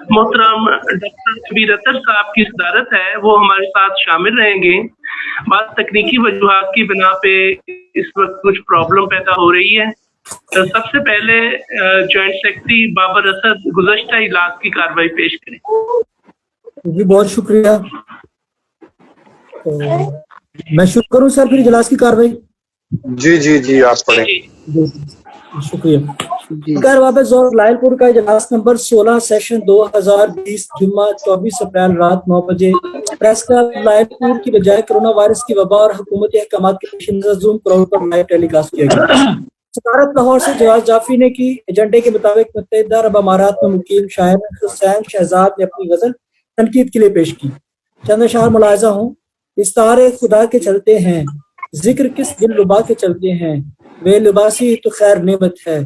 मोहतरम डॉक्टर कबीर अतर साहब की सदारत है, वो हमारे साथ शामिल रहेंगे। बात तकनीकी वजूहात की बिना पे इस वक्त कुछ प्रॉब्लम पैदा हो रही है। तो सबसे पहले जॉइंट सेक्रेटरी बाबर असद गुज़श्ता इजलास की कार्रवाई पेश करें। जी बहुत शुक्रिया। तो मैं शुरू करूं सर फिर इजलास की कार्रवाई? जी जी जी आप पढ़ें। शुक्रिया। खैर वापस और लायलपुर का इजलास नंबर 16 सेशन 2020 जुम्मा 24 अप्रैल रात 9 बजे प्रेस क्लब लायलपुर की बजाय कोरोना वायरस की वबा और हुकूमती अहकाम के पेश नजर जूम क्राउड पर लाइव टेलीकास्ट किया गया। सदारत लाहौर से जवाद जाफी ने की। एजेंडे के मुताबिक मुत्तहिदा अरब अमारात में मुकीम शायर हुसैन शहजाद ने अपनी गजल तनकीद के लिए पेश की। चंद अशआर मुलाहिजा हूँ। इस्तारे खुदा के चलते हैं, जिक्र किस दिल लुबा के चलते हैं, वे लिबासी तो खैर नेमत है,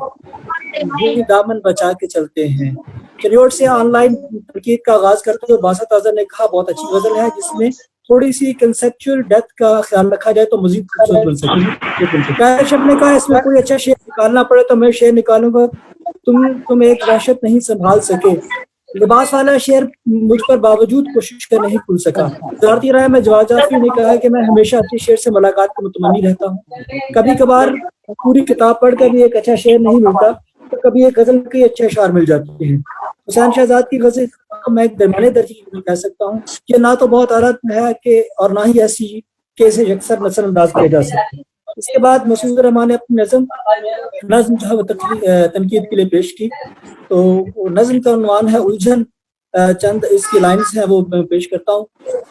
ये दामन बचा के चलते हैं। चरियोट से ऑनलाइन तनकीद का आगाज करते हुए बासत आज़म ने कहा, बहुत अच्छी गजल है जिसमें थोड़ी सी कंसेप्चुअल डेप्थ का ख्याल रखा जाए तो मजीद खूबसूरत बन सके। कायशफ ने कहा, इसमें कोई अच्छा शेर निकालना पड़े तो मैं शेर निकालूंगा, तुम एक वहशत नहीं संभाल सके, लिबास वाला शेर मुझ पर बावजूद कोशिश कर नहीं भूल सका। ज़ाती राय में जवाद जाफरी ने कहा है कि मैं हमेशा अच्छे शेर से मुलाकात का मुतमन्नी रहता हूँ। कभी कभार पूरी किताब पढ़कर भी एक अच्छा शेर नहीं मिलता, तो कभी एक गजल के अच्छे अशार मिल जाते हैं। हुसैन शहजाद की गजल को मैं एक दरमियाने दर्जे की कह सकता हूँ। ये ना तो बहुत अरत है कि और ना ही ऐसी कि इसे अक्सर नजरअंदाज किया जा सके। इसके बाद मसूद रहमान ने अपनी नज्म जो है तनकीद के लिए पेश की। तो नज्म का उन्वान है उलझन। चंद इसकी लाइन्स हैं वो मैं पेश करता हूँ।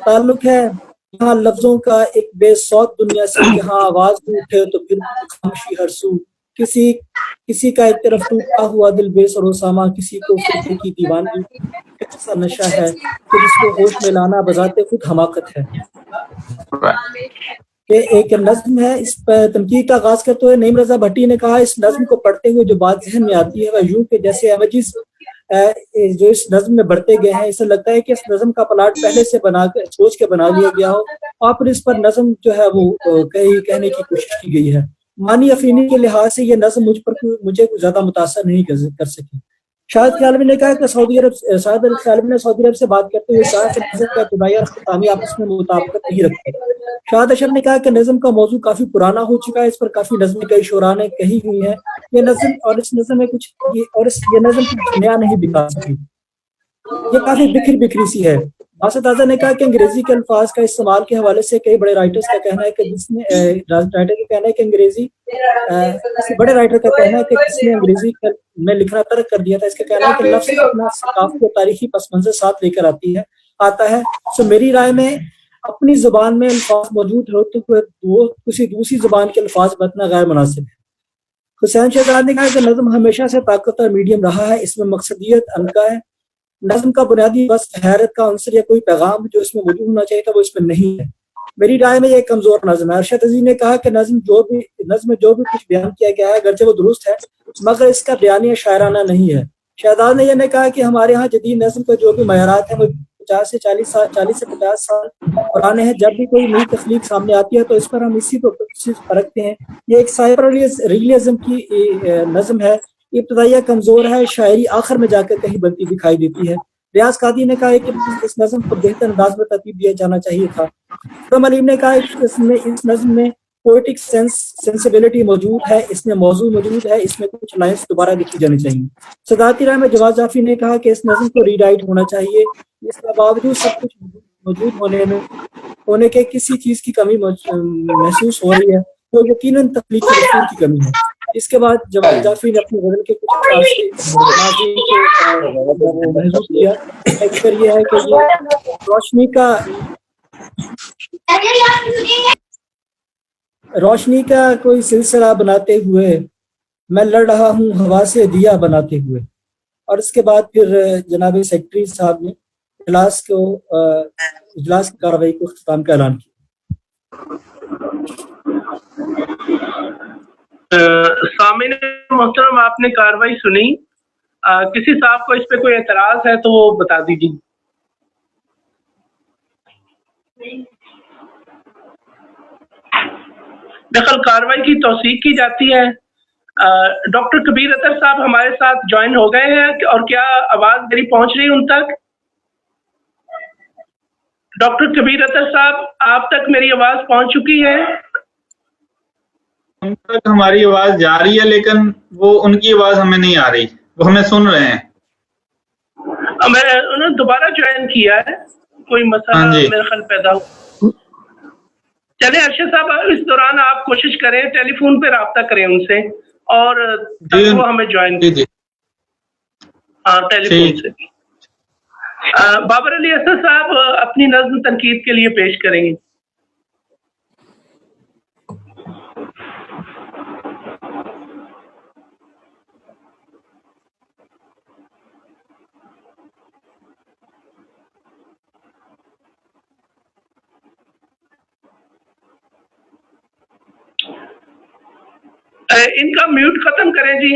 ताल्लुक है यहाँ लफ्जों का एक बेसौत दुनिया से, जहाँ आवाज उठे तो फिर खामोशी हर सू, किसी का एक तरफ टूटा हुआ दिल बेसरो सामा, किसी को फिक्र की दीवानगी ऐसा नशा है कि जिसको होश में लाना बजाते खुद हमाकत है। एक नज्म है। इस पर तनकीद का आगाज करते हुए नईम रजा भट्टी ने कहा, इस नज्म को पढ़ते हुए जो बात जहन में आती है वह यूं के जैसे इमेजेस जो इस नज्म में बढ़ते गए हैं। इसे लगता है कि इस नज्म का प्लाट पहले से बना कर सोच के बना लिया गया हो और फिर इस पर नज्म जो है वो कहने की कोशिश की गई है। मानी अफीनी के लिहाज से ये नज्म मुझे कुछ ज्यादा मुतासर नहीं कर सकी। शाहिद ख्यालवी ने कहा कि सऊदी अरब से बात करते हुए कहा कि नज़म का इब्तदाई और ख़ितामी आपस में मुताबिकत नहीं रखते। शाहिद अशरफ ने कहा कि नज़म का मौजू काफी पुराना हो चुका है, इस पर काफी नज़में कई शुरा ने कही हुई है। ये नज़म और इस नज़म में ये नज़म कुछ नया नहीं दिखा सकी, ये काफी बिखरी बिखरी सी है। बासत आज़म ने कहा कि अंग्रेजी के अल्फाज का इस्तेमाल के हवाले से कई बड़े राइटर्स का कहना है कि किसी बड़े राइटर का कहना है कि जिसने अंग्रेजी में लिखना तर्क कर दिया था। इसका कहना है कि लफ्ज़ अपना सकाफ़ती और तारीखी पस मंज़र साथ लेकर आता है। सो मेरी राय में अपनी ज़ुबान में अल्फाज मौजूद हो तो वो किसी दूसरी ज़ुबान के अल्फाज बतना गैर मुनासिब है। हुसैन शहजाद ने कहा कि नज़म हमेशा से ताकतवर मीडियम रहा है, इसमें मकसदियत अनका है। नज़म का बुनियादी बस हैरत का अंसर या कोई पैगाम जो इसमें मौजूद होना चाहिए था वो इसमें नहीं है। मेरी राय में ये कमजोर नज़म है। अरशद अजीज ने कहा कि नज़म में जो भी कुछ बयान किया गया है अगरचे वो दुरुस्त है मगर इसका बयानिया शायराना नहीं है। शहजाद ने यह कहा कि हमारे यहाँ जदीद नज़म के जो भी मयारात हैं वो 40 से 50 साल पुराने हैं। जब भी कोई नई तख्लीक सामने आती है तो इस पर हम इसी को परखते हैं। ये एक साइबर रियलिज्म की नज़म है, इब्तदाइया कमजोर है, शायरी आखिर में जाकर कहीं बनती दिखाई देती है। रियाज कादी ने कहा कि इस नज़म को बेहतर अंदाज में तरतीब दिया जाना चाहिए था। खुर्रम अलीम ने कहा कि इस नज़म में पोएटिक सेंसिबिलिटी मौजूद है, इसमें मौजू मौजूद है, इसमें कुछ लाइन्स दोबारा लिखी जानी चाहिए। सदाती राय में जवाद जाफी ने कहा कि इस नज़म को रीराइट होना चाहिए, इसके बावजूद सब कुछ मौजूद होने के किसी चीज़ की कमी महसूस हो रही है तो यकीनन तख्लीकी रसूल की कमी है। इसके बाद जवाद जाफरी ने अपनी गजल के कुछ महसूस किया। अक्सर ये है कि ये रोशनी का कोई सिलसिला बनाते हुए मैं लड़ रहा हूँ हवा से दिया बनाते हुए। और इसके बाद फिर जनाब सेक्रेटरी साहब ने इजलास की कार्रवाई को इख्तिताम का ऐलान किया। सामिन मोहतरम, आपने कार्रवाई सुनी। किसी साहब को इस पे कोई एतराज है तो वो बता दीजिए। दरअसल कार्रवाई की तौसीक की जाती है। डॉक्टर कबीर अतर साहब हमारे साथ ज्वाइन हो गए हैं और क्या आवाज मेरी पहुंच रही है उन तक? डॉक्टर कबीर अतर साहब, आप तक मेरी आवाज पहुंच चुकी है? उन तक हमारी आवाज जा रही है, लेकिन वो उनकी आवाज हमें नहीं आ रही, वो हमें सुन रहे हैं। मैंने उन्होंने दोबारा ज्वाइन किया है, कोई मसला हाँ जी। मेरे ख्याल पैदा हो। चले अरशद साहब, इस दौरान आप कोशिश करें टेलीफोन पे राब्ता करें उनसे और तब वो हमें ज्वाइन जी जी हाँ टेलीफोन ठीक। से। बाबर अली असद साहब अपनी नज्म तनकीद के लिए पेश करेंगे। इनका म्यूट खत्म करें जी।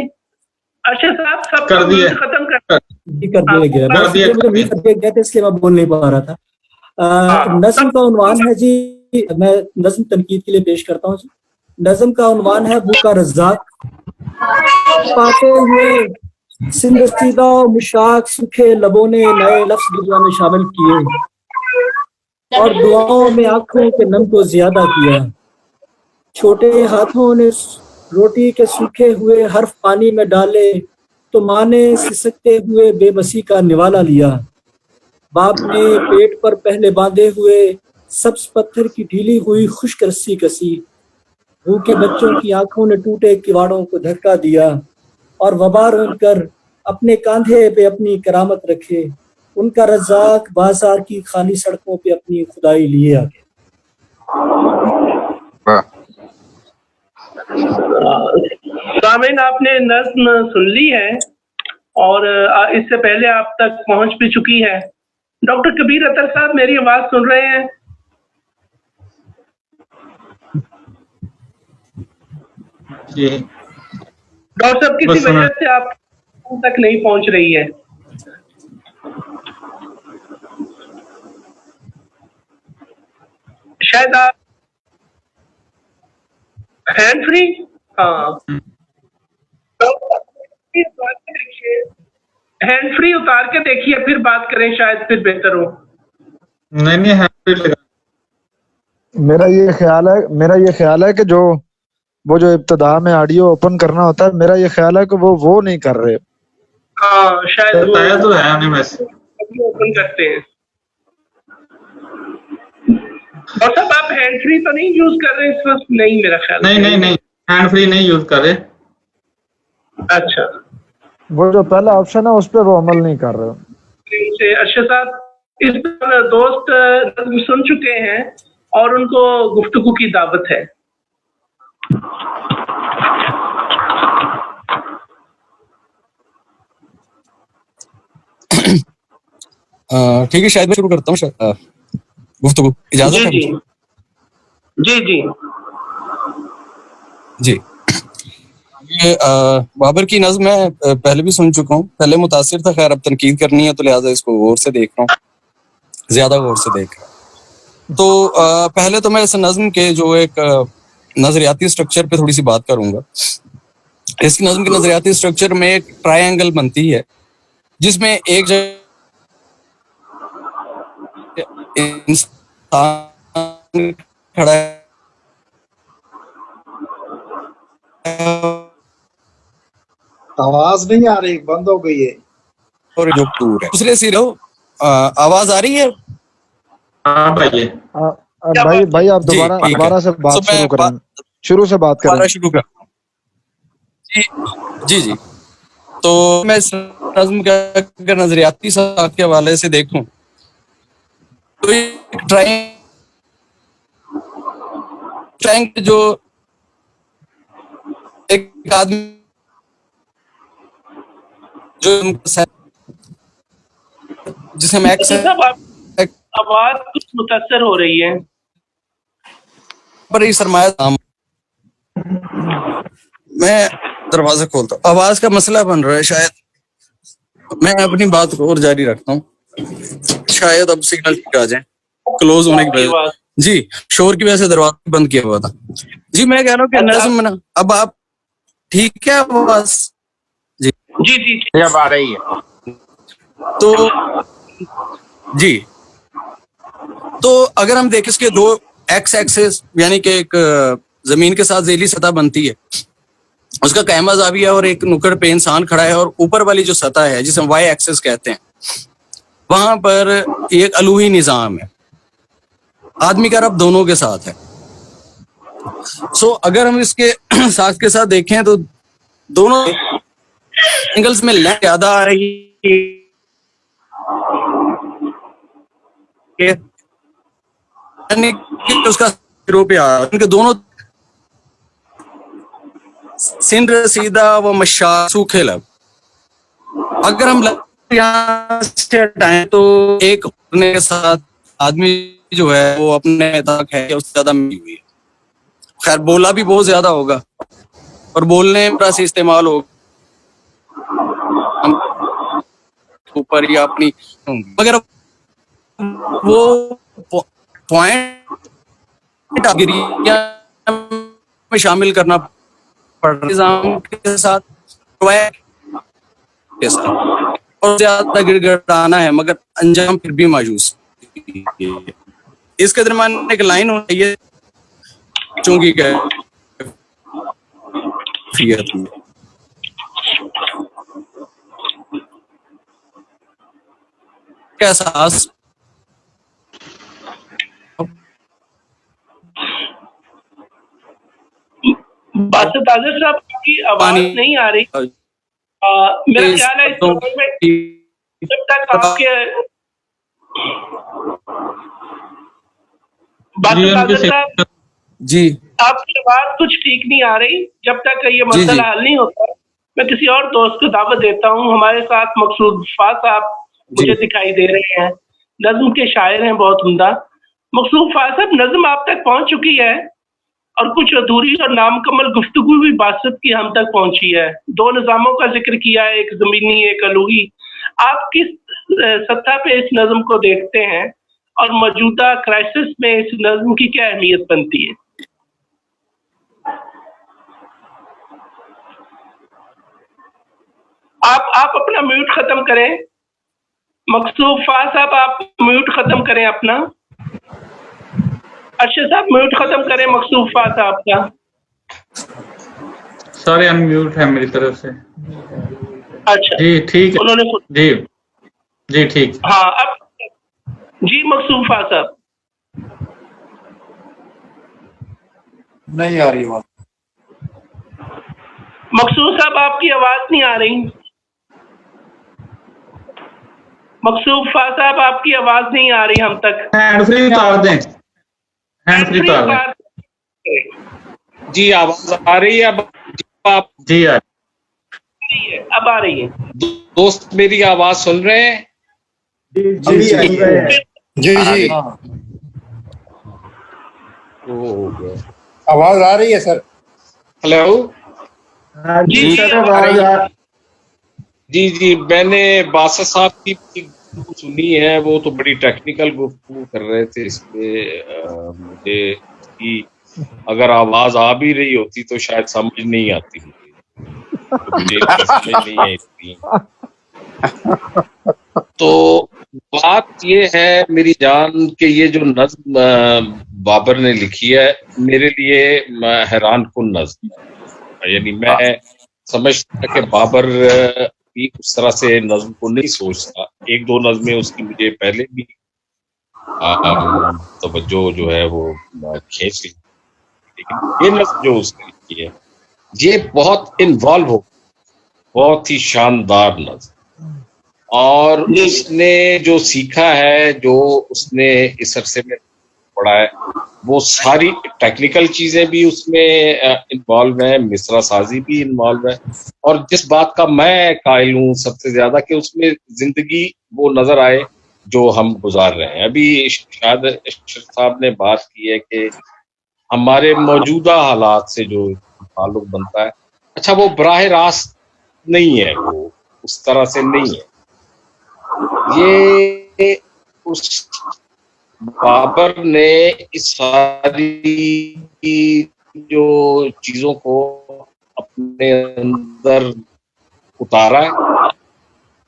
अरशद साहब सब कर दिए। म्यूट खत्म कर जी कर दिया गया। कर दिया, मुझे म्यूट कर दिया गया था, इसलिए मैं बोल नहीं पा रहा था। नज्म का उन्वान है जी, मैं नज्म तनकीद के लिए पेश करता हूँ जी। नज्म का उन्वान है भूखा रज़्ज़ाक। पाते हुए सिंदस्तीदा मुशाक सूखे लबों ने नए लफ्ज दुआ में शामिल किए और दुआओं में आंखों के नम को ज्यादा किया। छोटे हाथों ने रोटी के सूखे हुए हर्फ पानी में डाले तो माँ ने सिसकते हुए बेबसी का निवाला लिया। बाप ने पेट पर पहले बांधे हुए सब्ज पत्थर की ढीली हुई खुश्क रस्सी कसी। भूखे बच्चों की आंखों ने टूटे किवाड़ों को धक्का दिया और वबा कर अपने कांधे पे अपनी करामत रखे। उनका रज़्ज़ाक बाजार की खाली सड़कों पे अपनी खुदाई लिए आगे। सामीन, आपने नज्म सुन ली है और इससे पहले आप तक पहुंच भी चुकी है। डॉक्टर कबीर अतर साहब मेरी आवाज सुन रहे हैं? जी डॉक्टर साहब किसी बस सुना। वजह से आप तक नहीं पहुंच रही है। शायद आप हैंड फ्री, हाँ हैंड फ्री उतार के देखिए फिर बात करें, शायद फिर बेहतर हो। नहीं नहीं हैंड लगा। मेरा ये ख्याल है कि जो इब्तिदा में ऑडियो ओपन करना होता है, मेरा ये ख्याल है कि वो नहीं कर रहे। हाँ शायद बताया तो है उन्हें मैसेज। ओपन करते हैं। और सब आप हैंड फ्री तो नहीं यूज कर रहे इस वक्त? नहीं मेरा ख्याल नहीं हैंड फ्री नहीं यूज कर रहे। अच्छा, वो जो पहला ऑप्शन है उस पर वो अमल नहीं कर रहे। उनसे अरशद साहब इस दोस्त नज़्म सुन चुके हैं और उनको गुफ्तगू की दावत है। ठीक है, शायद मैं शुरू करता हूँ गुफ्तगू, इजाजत है? जी जी जी जी। ये बाबर की नज़्म मैं पहले भी सुन चुका हूँ, पहले मुतासिर था। खैर अब तनकीद करनी है तो लिहाजा इसको गौर से देख रहा हूँ, ज्यादा गौर से देख रहा हूँ। तो पहले तो मैं इस नज़्म के जो एक नजरियाती स्ट्रक्चर पे थोड़ी सी बात करूंगा। इस नज़्म के नजरियाती स्ट्रक्चर में एक ट्रायंगल बनती है जिसमें एक जगह इंसान खड़ा है आवाज नहीं आ रही, बंद हो गई है। और जो दूर है दूसरे सिरे आवाज आ रही है? हाँ भाई भाई आप जी, ठीक है। दोबारा से बात तो मैं शुरू करें, शुरू से बात करें। शुरू कर जी जी। तो मैं इस नज़्म का अगर नजरियाती साख के हवाले से देखूं तो ट्रायंगल जो एक आदमी जो जिसे हम आवाज कुछ मुतासर हो रही है। पर सरमाया, मैं दरवाजा खोलता हूँ, आवाज का मसला बन रहा है। शायद मैं अपनी बात को और जारी रखता हूँ, शायद अब सिग्नल ठीक आ जाए क्लोज होने की वजह। जी, शोर की वजह से दरवाजा बंद किया हुआ था। जी मैं कह रहा हूँ कि नज़्म ना, अब आप ٹھیک ہے آواز؟ جی جی جی جی اب آ رہی ہے. تو جی تو اگر ہم دیکھیں اس کے دو ایکس ایکسس یعنی کہ ایک زمین کے ساتھ ذیلی سطح بنتی ہے, اس کا قائمہ زاویہ اور ایک نکڑ پہ انسان کھڑا ہے, اور اوپر والی جو سطح ہے جسے ہم وائی ایکسس کہتے ہیں, وہاں پر ایک الوہی نظام ہے, آدمی کا رب دونوں کے ساتھ ہے. سو اگر ہم اس کے ساتھ کے ساتھ دیکھیں تو دونوں اینگلز میں لینتھ زیادہ آ رہی ہے, یعنی کہ اس کا پہ آ رہا ہے, ان کے دونوں سندھ رسیدہ و مشا سوکھے لب. اگر ہم یہاں سے ہٹائیں تو ایک ہونے کے ساتھ آدمی جو ہے وہ اپنے تک ہے اس سے زیادہ ملی ہوئی ہے. خیر بولا بھی بہت زیادہ ہوگا اور بولنے میں سے استعمال ہوگا اوپر یا اپنی, مگر وہ پوائنٹ میں شامل کرنا پڑ رہا نظام کے ساتھ اور زیادہ گڑ گڑانا ہے, مگر انجام پھر بھی مایوس. اس کے درمیان ایک لائن ہونی چاہیے چونکہ کیفیت میں کا احساس باسط عاضر صاحب کی آواز نہیں آ رہی. میرا خیال ہے اس دور میں جب تک آپ کے باسط عاضر صاحب جی آپ کی آواز کچھ ٹھیک نہیں آ رہی, جب تک یہ مسئلہ حل نہیں ہوتا میں کسی اور دوست کو دعوت دیتا ہوں. ہمارے ساتھ مقصود فاض صاحب مجھے دکھائی دے رہے ہیں, نظم کے شاعر ہیں بہت عمدہ. مقصود فاض صاحب نظم آپ تک پہنچ چکی ہے اور کچھ ادھوری اور نامکمل گفتگو بھی باسط کی ہم تک پہنچی ہے. دو نظاموں کا ذکر کیا ہے, ایک زمینی ایک الوہی. آپ کس سطح پہ اس نظم کو دیکھتے ہیں اور موجودہ کرائسس میں اس نظم کی کیا اہمیت بنتی ہے؟ آپ اپنا میوٹ ختم کریں. مقصود فاض صاحب آپ میوٹ ختم کریں اپنا. ارشد صاحب میوٹ ختم کریں مقصود فاض صاحب کا. سارے ان میوٹ ہے میری طرف سے. اچھا جی ٹھیک ہے, انہوں نے جی جی ٹھیک. ہاں اب جی مقصود فاض صاحب نہیں آ رہی بات. مقصود صاحب آپ کی آواز نہیں آ رہی. مقصود فاض صاحب آپ کی آواز نہیں آ رہی ہم تک. ہینڈ فری اتار دیں, ہینڈ فری اتار دیں. جی آواز آ رہی ہے اب؟ آپ جی اب آ رہی ہے. دوست میری آواز سن رہے ہیں؟ جی جی آواز آ رہی ہے سر. ہلو جی جی جی میں نے باسط صاحب کی گفتگو سنی ہے, وہ تو بڑی ٹیکنیکل گفتگو کر رہے تھے. اس پہ مجھے اس کی اگر آواز آ بھی رہی ہوتی تو شاید سمجھ نہیں آتی مجھے سمجھ نہیں آئی تھی. تو بات یہ ہے میری جان کہ یہ جو نظم بابر نے لکھی ہے میرے لیے حیران کن نظم ہے. یعنی میں سمجھتا کہ بابر بھی اس طرح سے نظم کو نہیں سوچتا. ایک دو نظمیں اس کی مجھے پہلے بھی توجہ جو ہے وہ کھینچ لی, لیکن یہ نظم جو اس نے لکھی ہے یہ بہت انوالو ہو, بہت ہی شاندار نظم. اور اس نے جو سیکھا ہے, جو اس نے اس عرصے میں پڑھا ہے, وہ ساری ٹیکنیکل چیزیں بھی اس میں انوالو ہیں, مصرع سازی بھی انوالو ہے. اور جس بات کا میں قائل ہوں سب سے زیادہ کہ اس میں زندگی وہ نظر آئے جو ہم گزار رہے ہیں. ابھی شاید اشرف صاحب نے بات کی ہے کہ ہمارے موجودہ حالات سے جو تعلق بنتا ہے, اچھا وہ براہ راست نہیں ہے, وہ اس طرح سے نہیں ہے. یہ اس بابر نے اس ساری جو چیزوں کو अपने अंदर उतारा है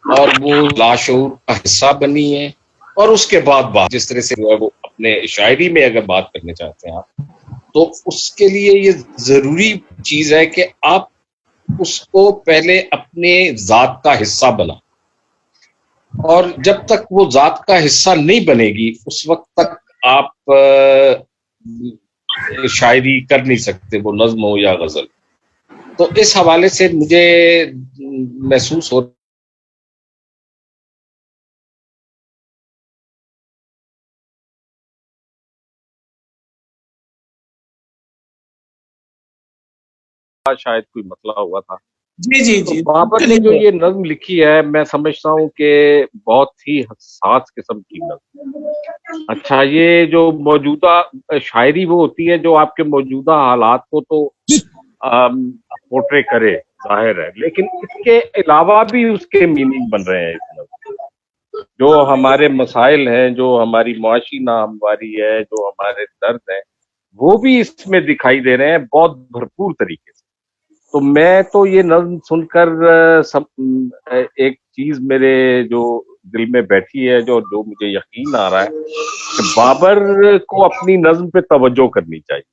और वो लाशऊर का हिस्सा बनी है। और उसके बाद बात जिस तरह से जो है वो अपने शायरी में अगर बात करने चाहते हैं आप, तो उसके लिए ये जरूरी चीज है कि आप उसको पहले अपने जात का हिस्सा बना, और जब तक वो जात का हिस्सा नहीं बनेगी उस वक्त तक आप शायरी कर नहीं सकते, वो नज्म हो या गजल। तो इस हवाले से मुझे महसूस हो शायद कोई मसला हुआ था। जी जी जी, तो बाबर ने जो ये नज्म लिखी है, मैं समझता हूँ कि बहुत ही हसास किस्म की नज्म। अच्छा, ये जो मौजूदा शायरी वो होती है जो आपके मौजूदा हालात को तो पोर्ट्रे करे, जाहिर है, लेकिन इसके अलावा भी उसके मीनिंग बन रहे हैं इस नज्म में। जो हमारे मसाइल हैं, जो हमारी मुआशी नाहमवारी है, जो हमारे दर्द हैं, वो भी इसमें दिखाई दे रहे हैं बहुत भरपूर तरीके से। तो मैं तो ये नज्म सुनकर एक चीज मेरे जो दिल में बैठी है, जो मुझे यकीन आ रहा है कि बाबर को अपनी नज्म पे तवज्जो करनी चाहिए,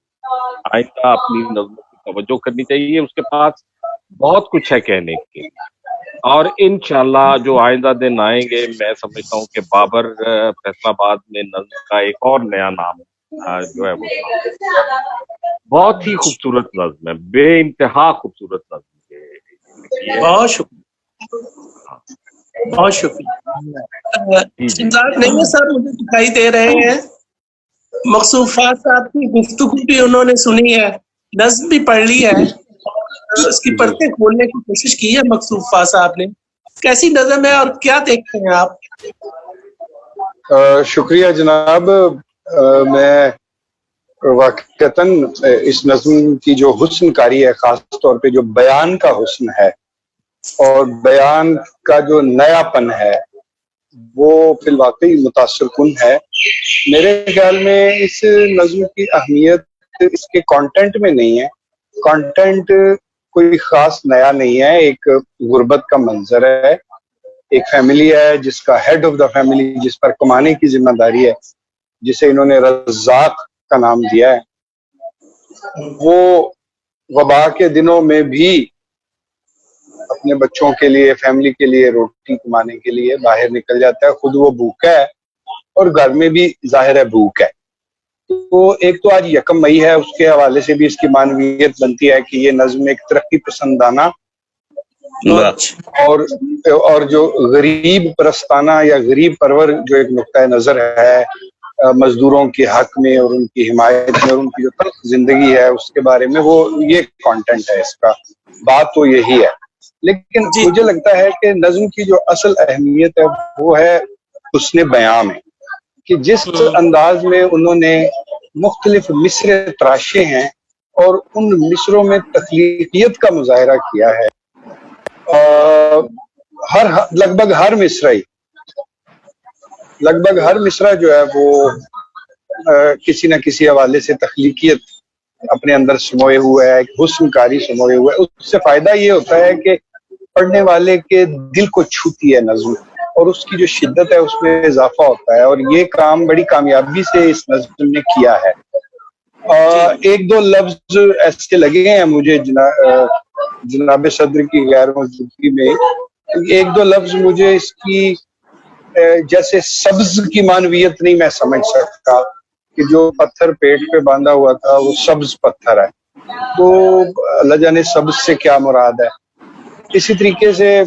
आइंदा अपनी नज्म पे तवज्जो करनी चाहिए। उसके पास बहुत कुछ है कहने के लिए, और इंशाल्लाह जो आइंदा दिन आएंगे, मैं समझता हूँ कि बाबर फैसलाबाद में नज्म का एक और नया नाम जो है वो बहुत ही खूबसूरत नज्म है, बेइंतहा खूबसूरत नज्म है। बहुत शुक्रिया, बहुत शुक्रिया। इंतजार नहीं है सर, मुझे दिखाई दे रहे हैं। मकसूफा साहब की गुफ्तगू भी उन्होंने सुनी है, नज्म भी पढ़ ली है, उसकी परतें खोलने की कोशिश की है मकसूफा साहब ने। कैसी नज्म है और क्या देखते हैं आप? शुक्रिया जनाब। मैं वाकईतन इस नज्म की जो हुस्नकारी है, खास तौर पे जो बयान का हुस्न है और बयान का जो नयापन है, वो फिलवाकई मुतासिर कुन है। मेरे ख्याल में इस नज्म की अहमियत इसके कंटेंट में नहीं है। कंटेंट कोई खास नया नहीं है। एक गुर्बत का मंजर है, एक फैमिली है जिसका हेड ऑफ द फैमिली, जिस पर कमाने की जिम्मेदारी है, जिसे इन्होंने रज़ाक का नाम दिया है, वो वबा के दिनों में भी अपने बच्चों के लिए, फैमिली के लिए रोटी कमाने के लिए बाहर निकल जाता है। खुद वो भूखा है और घर में भी जाहिर है भूख है। तो एक तो आज 1 मई है, उसके हवाले से भी इसकी मानवीयत बनती है कि ये नज्म एक तरक्की पसंदाना और जो गरीब परस्ताना या गरीब परवर जो एक नुक्ता नजर है मजदूरों के हक में और उनकी हिमायत में और उनकी जो तल्ख जिंदगी है उसके बारे में, वो ये कंटेंट है इसका। बात तो यही है। लेकिन मुझे लगता है कि नज्म की जो असल अहमियत है वो है उसने बयां में, कि जिस अंदाज में उन्होंने मुख्तलिफ मिसरे तराशे हैं और उन मिसरों में तख्लीकियत का मुजाहरा किया है। लगभग हर मिसरा जो है वो किसी न किसी हवाले से तख्लीकियत अपने अंदर समोए हुए है, हुस्नकारी समोए हुए है। उससे फायदा ये होता है कि पढ़ने वाले के दिल को छूती है नज्म और उसकी जो शिद्दत है उसमें इजाफा होता है, और ये काम बड़ी कामयाबी से इस नज्म ने किया है। 1-2 लफ्ज ऐसे लगे हैं मुझे जनाब सदर की गैर मौजूदगी में, 1-2 लफ्ज मुझे इसकी जैसे सब्ज की मानवियत नहीं मैं समझ सकता कि जो पत्थर पेट पे बांधा हुआ था वो सब्ज पत्थर है, तो अल्लाह जाने सब्ज से क्या मुराद है। इसी तरीके से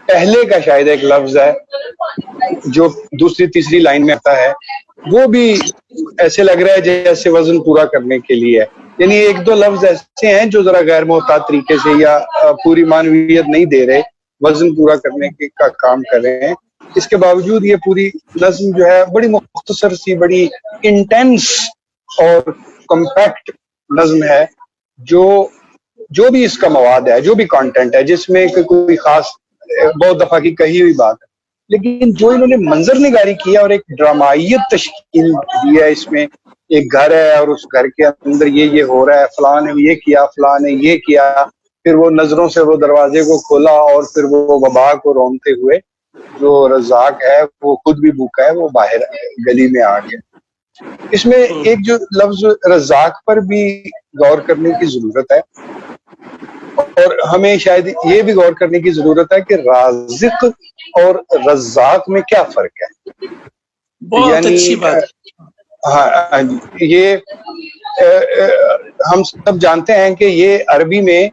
पहले का शायद एक लफ्ज है जो दूसरी तीसरी लाइन में आता है, वो भी ऐसे लग रहा है जैसे वजन पूरा करने के लिए है। यानी 1-2 लफ्ज ऐसे हैं जो जरा गैर मोहतात तरीके से या पूरी मानवीयत नहीं दे रहे, वजन पूरा करने के का काम कर रहे हैं। इसके बावजूद ये पूरी नज्म जो है बड़ी मुख्तसर सी, बड़ी इंटेंस और कॉम्पैक्ट नज्म है। जो भी इसका मवाद है, जो भी कंटेंट है, जिसमें कोई खास बहुत दफा की कही हुई बात है, लेकिन जो इन्होंने मंजर निगारी की है और एक ड्रामाइयत तश्कील दी है इसमें, ایک گھر ہے اور اس گھر کے اندر یہ ہو رہا ہے، فلاں نے یہ کیا، فلاں نے یہ کیا، پھر وہ نظروں سے وہ دروازے کو کھولا اور پھر وہ وبا کو رونتے ہوئے جو رزاق ہے وہ خود بھی بھوکا ہے، وہ باہر گلی میں آ گیا۔ اس میں ایک جو لفظ رزاق پر بھی غور کرنے کی ضرورت ہے، اور ہمیں شاید یہ بھی غور کرنے کی ضرورت ہے کہ رازق اور رزاق میں کیا فرق ہے۔ بہت اچھی بات۔ ہاں یہ ہم سب جانتے ہیں کہ یہ عربی میں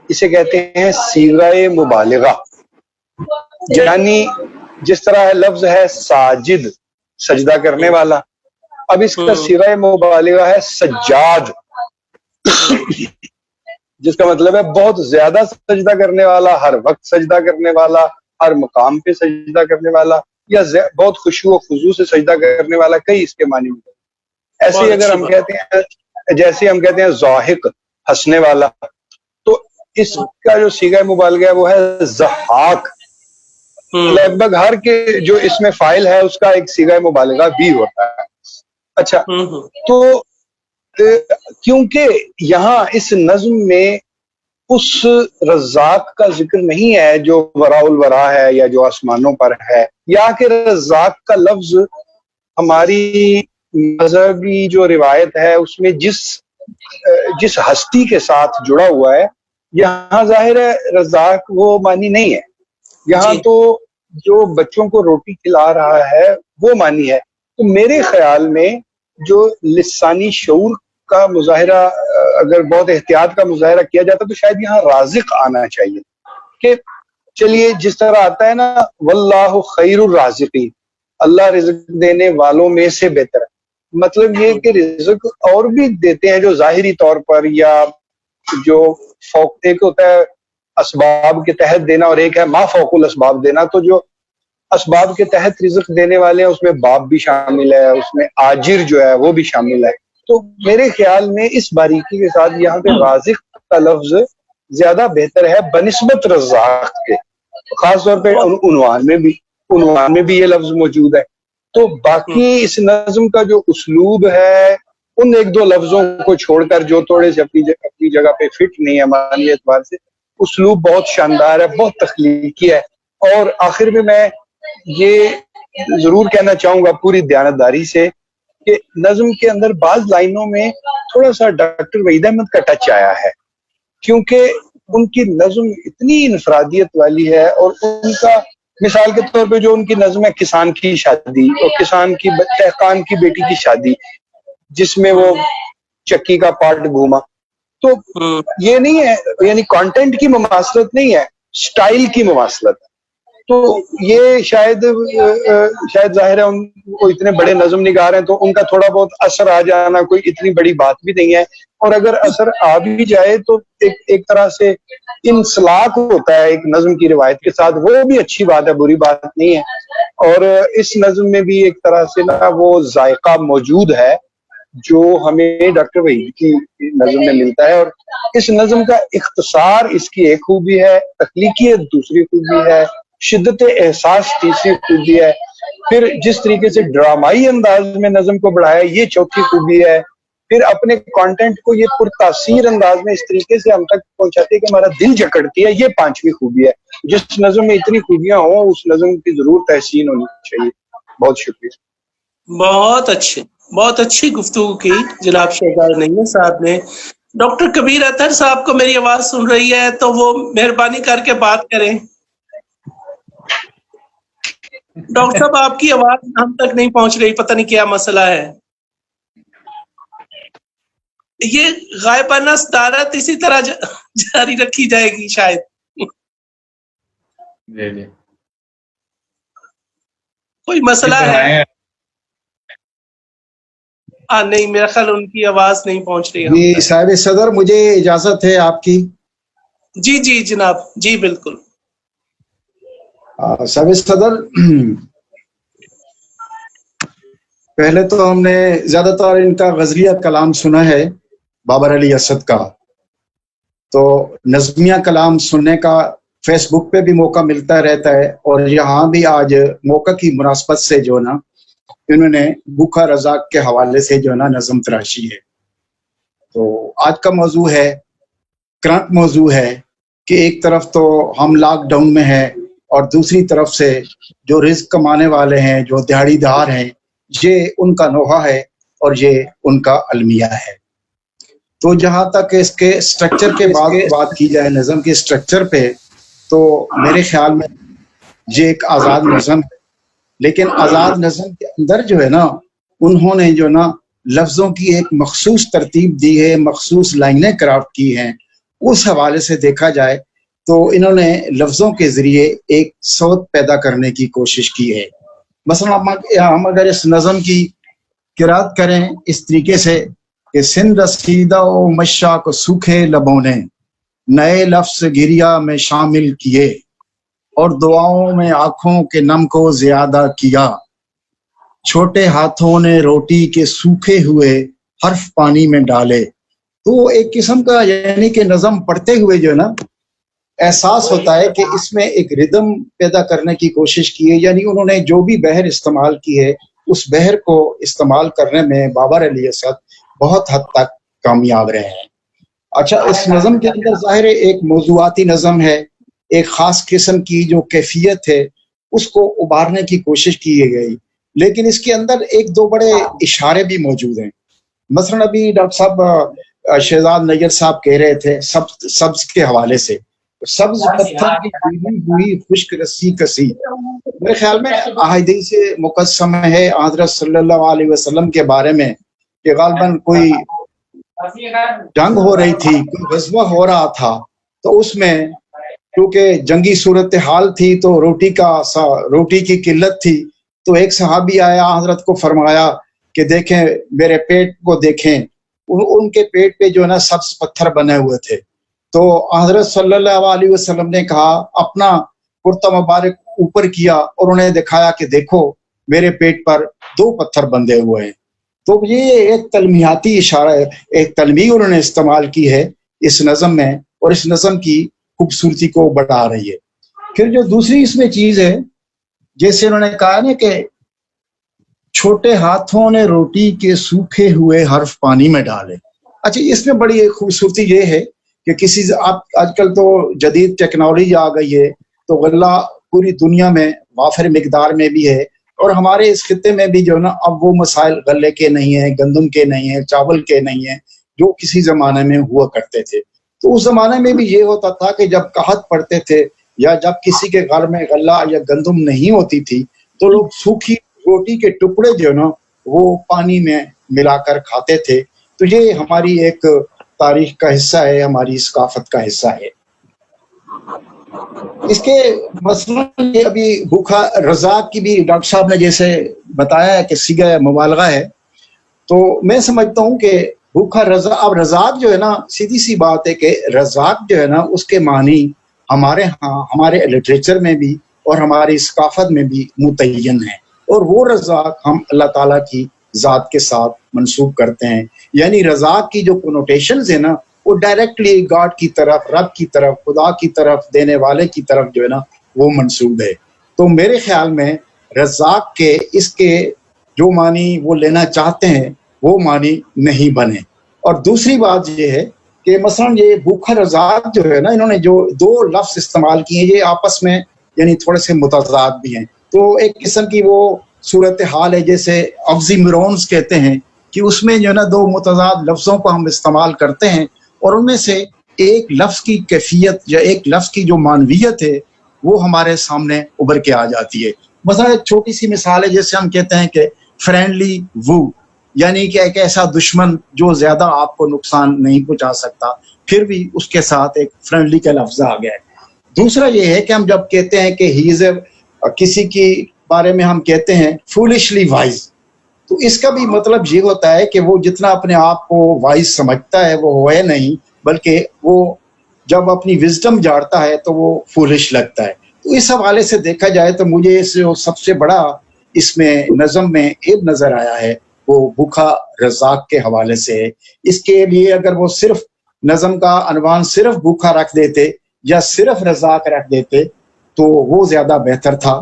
اسے کہتے ہیں صیغہ مبالغہ، یعنی جس طرح لفظ ہے ساجد، سجدہ کرنے والا، اب اس کا صیغہ مبالغہ ہے سجاد، جس کا مطلب ہے بہت زیادہ سجدہ کرنے والا، ہر وقت سجدہ کرنے والا، ہر مقام پہ سجدہ کرنے والا، یا بہت خشوع و خضوع سے سجدہ کرنے والا، کئی اس کے معنی میں۔ ایسے ہی اگر ہم کہتے ہیں، جیسے ہم کہتے ہیں ضاحک، ہنسنے والا، تو اس کا جو صیغہ مبالغہ ہے وہ ہے ضحاک۔ لگ بھگ ہر کے جو اس میں فاعل ہے اس کا ایک صیغہ مبالغہ بھی ہوتا ہے۔ اچھا، تو کیونکہ یہاں اس نظم میں اس رزاق کا ذکر نہیں ہے جو وراء الورا ہے یا جو آسمانوں پر ہے، یا کہ رزاق کا لفظ ہماری مذہبی جو روایت ہے اس میں جس ہستی کے ساتھ جڑا ہوا ہے، یہاں ظاہر ہے رزاق وہ معنی نہیں ہے، یہاں تو جو بچوں کو روٹی کھلا رہا ہے وہ معنی ہے۔ تو میرے خیال میں جو لسانی شعور کا مظاہرہ، اگر بہت احتیاط کا مظاہرہ کیا جاتا تو شاید یہاں رازق آنا چاہیے، کہ چلیے جس طرح آتا ہے نا واللہ خیر الرازقین، اللہ رزق دینے والوں میں سے بہتر ہے، مطلب یہ کہ رزق اور بھی دیتے ہیں جو ظاہری طور پر، یا جو فوق، ایک ہوتا ہے اسباب کے تحت دینا اور ایک ہے ما فوق الاسباب دینا، تو جو اسباب کے تحت رزق دینے والے ہیں اس میں باپ بھی شامل ہے، اس میں آجر جو ہے وہ بھی شامل ہے۔ تو میرے خیال میں اس باریکی کے ساتھ یہاں پہ رازق کا لفظ زیادہ بہتر ہے بنسبت رزاق کے، خاص طور پہ عنوان میں بھی یہ لفظ موجود ہے۔ تو باقی اس نظم کا جو اسلوب ہے ان ایک دو لفظوں کو چھوڑ کر جو تھوڑے سے اپنی جگہ پہ فٹ نہیں ہے ہمارے اعتبار سے، اسلوب بہت شاندار ہے، بہت تخلیقی ہے۔ اور آخر میں یہ ضرور کہنا چاہوں گا پوری دیانتداری سے کہ نظم کے اندر بعض لائنوں میں تھوڑا سا ڈاکٹر وحید احمد کا ٹچ آیا ہے، کیونکہ ان کی نظم اتنی انفرادیت والی ہے، اور ان کا مثال کے طور پہ جو ان کی نظم ہے کسان کی شادی، اور دہقان کی بیٹی کی شادی جس میں وہ چکی کا پارٹ گھوما، تو یہ نہیں ہے، یعنی کانٹینٹ کی مماثلت نہیں ہے، سٹائل کی مماثلت ہے۔ تو یہ شاید ظاہر ہے وہ اتنے بڑے نظم نگار ہیں تو ان کا تھوڑا بہت اثر آ جانا کوئی اتنی بڑی بات بھی نہیں ہے، اور اگر اثر آ بھی جائے تو ایک طرح سے انسلاک ہوتا ہے ایک نظم کی روایت کے ساتھ، وہ بھی اچھی بات ہے، بری بات نہیں ہے۔ اور اس نظم میں بھی ایک طرح سے نا وہ ذائقہ موجود ہے جو ہمیں ڈاکٹر وحید کی نظم میں ملتا ہے، اور اس نظم کا اختصار اس کی ایک خوبی ہے، تخلیقیت دوسری خوبی ہے، شدت احساس تیسری خوبی ہے، پھر جس طریقے سے ڈرامائی انداز میں نظم کو بڑھایا یہ چوتھی خوبی ہے، پھر اپنے کانٹینٹ کو یہ پرتاثیر انداز میں اس طریقے سے ہم تک پہنچاتے ہیں کہ ہمارا دل جکڑتی ہے، یہ پانچویں خوبی ہے۔ جس نظم میں اتنی خوبیاں ہوں اس نظم کی ضرور تحسین ہونی چاہیے۔ بہت شکریہ۔ بہت اچھی گفتگو کی جناب شہزاد نعیم صاحب نے۔ ڈاکٹر کبیر اطہر صاحب کو میری آواز سن رہی ہے تو وہ مہربانی کر کے بات کریں۔ ڈاکٹر صاحب آپ کی آواز ہم تک نہیں پہنچ رہی، پتہ نہیں کیا مسئلہ ہے۔ یہ غائبانہ صدارت اسی طرح جاری رکھی جائے گی شاید۔ کوئی مسئلہ ہے؟ نہیں، میرا خیال ان کی آواز نہیں پہنچ رہی۔ جی صاحب صدر، مجھے اجازت ہے آپ کی؟ جی جناب، جی بالکل۔ صاحب صدر، پہلے تو ہم نے زیادہ تر ان کا غزلیہ کلام سنا ہے بابر علی اسد کا، تو نظمیہ کلام سننے کا فیس بک پہ بھی موقع ملتا رہتا ہے، اور یہاں بھی آج موقع کی مناسبت سے جو نا इन्होंने भूखा रज़ाक के हवाले से जो है ना नज़म तराशी है। तो आज का मौजू है, करंट मौजू है कि एक तरफ तो हम लॉकडाउन में हैं और दूसरी तरफ से जो रिस्क कमाने वाले हैं, जो दिहाड़ीदार हैं, ये उनका नोहा है और ये उनका अलमिया है। तो जहाँ तक इसके स्ट्रक्चर के बाद बात की जाए, नज़म के स्ट्रक्चर पे, तो मेरे ख्याल में ये एक आज़ाद नज़म है, लेकिन आज़ाद नज़म के अंदर जो है ना, उन्होंने जो ना लफ्ज़ों की एक मखसूस तरतीब दी है, मखसूस लाइनें क्राफ्ट की हैं। उस हवाले से देखा जाए तो इन्होंने लफ्ज़ों के ज़रिए एक सौत पैदा करने की कोशिश की है। मसलन हम अगर इस नज़म की किरात करें इस तरीके से कि सिंध रसीदा ओ मशा को सूखे लबों ने नए लफ्ज़ गिरिया में शामिल किए और दुआओं में आँखों के नम को ज़्यादा किया, छोटे हाथों ने रोटी के सूखे हुए हर्फ पानी में डाले। तो एक किस्म का यानी कि नज़म पढ़ते हुए जो है ना एहसास होता है कि इसमें एक रिदम पैदा करने की कोशिश की है, यानी उन्होंने जो भी बहर इस्तेमाल की है उस बहर को इस्तेमाल करने में बाबर अली असद बहुत हद तक कामयाब रहे हैं। अच्छा, इस नज़म के अंदर ज़ाहिर है एक मौज़ूआती नज़म है, एक ख़ास किस्म की जो कैफियत है उसको उभारने की कोशिश की गई, लेकिन इसके अंदर एक दो बड़े इशारे भी मौजूद हैं। मसलन अभी डॉक्टर साहब शहजाद नैयर साहब कह रहे थे सब्ज के हवाले से, सब्ज पत्थर की भीगी हुई खुश्क रस्सी कसी। मेरे ख्याल में अहादीस मुक़स्सम है हज़रत सल्लल्लाहु अलैहि वसल्लम के बारे में कि गालिबन कोई जंग हो रही थी, कोई गज़वा हो रहा था, तो उसमें क्योंकि जंगी सूरत हाल थी तो रोटी की किल्लत थी, तो एक सहाबी आया, हजरत को फरमाया कि देखें मेरे पेट को देखें। उनके पेट पे जो है ना सब्ज पत्थर बने हुए थे। तो हजरत सल्लल्लाहु अलैहि वसल्लम ने कहा, अपना कुर्ता मुबारक ऊपर किया और उन्हें दिखाया कि देखो मेरे पेट पर 2 पत्थर बंधे हुए हैं। तो ये एक तलमियाती इशारा है, एक तलमी उन्होंने इस्तेमाल की है इस नज़म में और इस नज़म की खूबसूरती को बढ़ा रही है। फिर जो दूसरी इसमें चीज है, जैसे उन्होंने कहा ना कि छोटे हाथों ने रोटी के सूखे हुए हर्फ पानी में डाले। अच्छा, इसमें बड़ी खूबसूरती ये है कि किसी आप आजकल तो जदीद टेक्नोलॉजी आ गई है, तो गल्ला पूरी दुनिया में वाफिर मिकदार में भी है और हमारे इस खित्ते में भी जो ना अब वो मसाइल गले के नहीं है, गंदम के नहीं है, चावल के नहीं है, जो किसी जमाने में हुआ करते थे। तो उस जमाने में भी ये होता था कि जब कहत पड़ते थे या जब किसी के घर में गल्ला या गंदम नहीं होती थी तो लोग सूखी रोटी के टुकड़े जो ना वो पानी में मिलाकर खाते थे। तो ये हमारी एक तारीख का हिस्सा है, हमारी सकाफत का हिस्सा है। इसके मसलन ये अभी भूखा रज़ाक की भी डॉक्टर साहब ने जैसे बताया है कि सीगा मुबालगा है, तो मैं समझता हूँ कि भूखा रज़ाक, अब रज़ाक जो है ना, सीधी सी बात है कि रज़ाक जो है ना उसके मानी हमारे यहाँ हमारे लिटरेचर में भी और हमारी सकाफत में भी मुतय्यन है और वो रज़ाक हम अल्लाह ताला की ज़ात के साथ मंसूब करते हैं। यानी रज़ाक की जो कोनोटेशंस है ना वो डायरेक्टली गॉड की तरफ, रब की तरफ, खुदा की तरफ, देने वाले की तरफ जो है ना वो मंसूब है। तो मेरे ख्याल में रज़ाक के इसके जो मानी वो लेना चाहते हैं वो मानी नहीं बने। और दूसरी बात ये है कि मसलन ये भूखा रज़ाक जो है ना, इन्होंने जो 2 लफ्ज़ इस्तेमाल किए ये आपस में यानी थोड़े से मुतज़ाद भी हैं। तो एक किस्म की वो सूरत हाल है जैसे ऑक्सीमोरॉन्स कहते हैं कि उसमें जो है ना 2 मुतज़ाद लफ्ज़ों को हम इस्तेमाल करते हैं और उनमें से एक लफ्ज़ की कैफियत या एक लफ्ज़ की जो मानवियत है वो हमारे सामने उभर के आ जाती है। मसलन एक छोटी सी मिसाल है, जैसे हम कहते हैं कि फ्रेंडली वू, यानी कि एक ऐसा दुश्मन जो ज्यादा आपको नुकसान नहीं पहुंचा सकता, फिर भी उसके साथ एक फ्रेंडली का लफ्ज आ गया है। दूसरा ये है कि हम जब कहते हैं कि ही इज किसी के बारे में हम कहते हैं फूलिशली वाइज, तो इसका भी मतलब ये होता है कि वो जितना अपने आप को वाइज समझता है वो है नहीं, बल्कि वो जब अपनी विजडम झाड़ता है तो वो फूलिश लगता है। तो इस हवाले से देखा जाए तो मुझे इस सबसे बड़ा इसमें नज़म में ऐब नजर आया है वो भूखा रज़ाक के हवाले से है। इसके लिए अगर वो सिर्फ नज़म का अनवान सिर्फ भूखा रख देते या सिर्फ रज़ाक रख देते तो वो ज्यादा बेहतर था।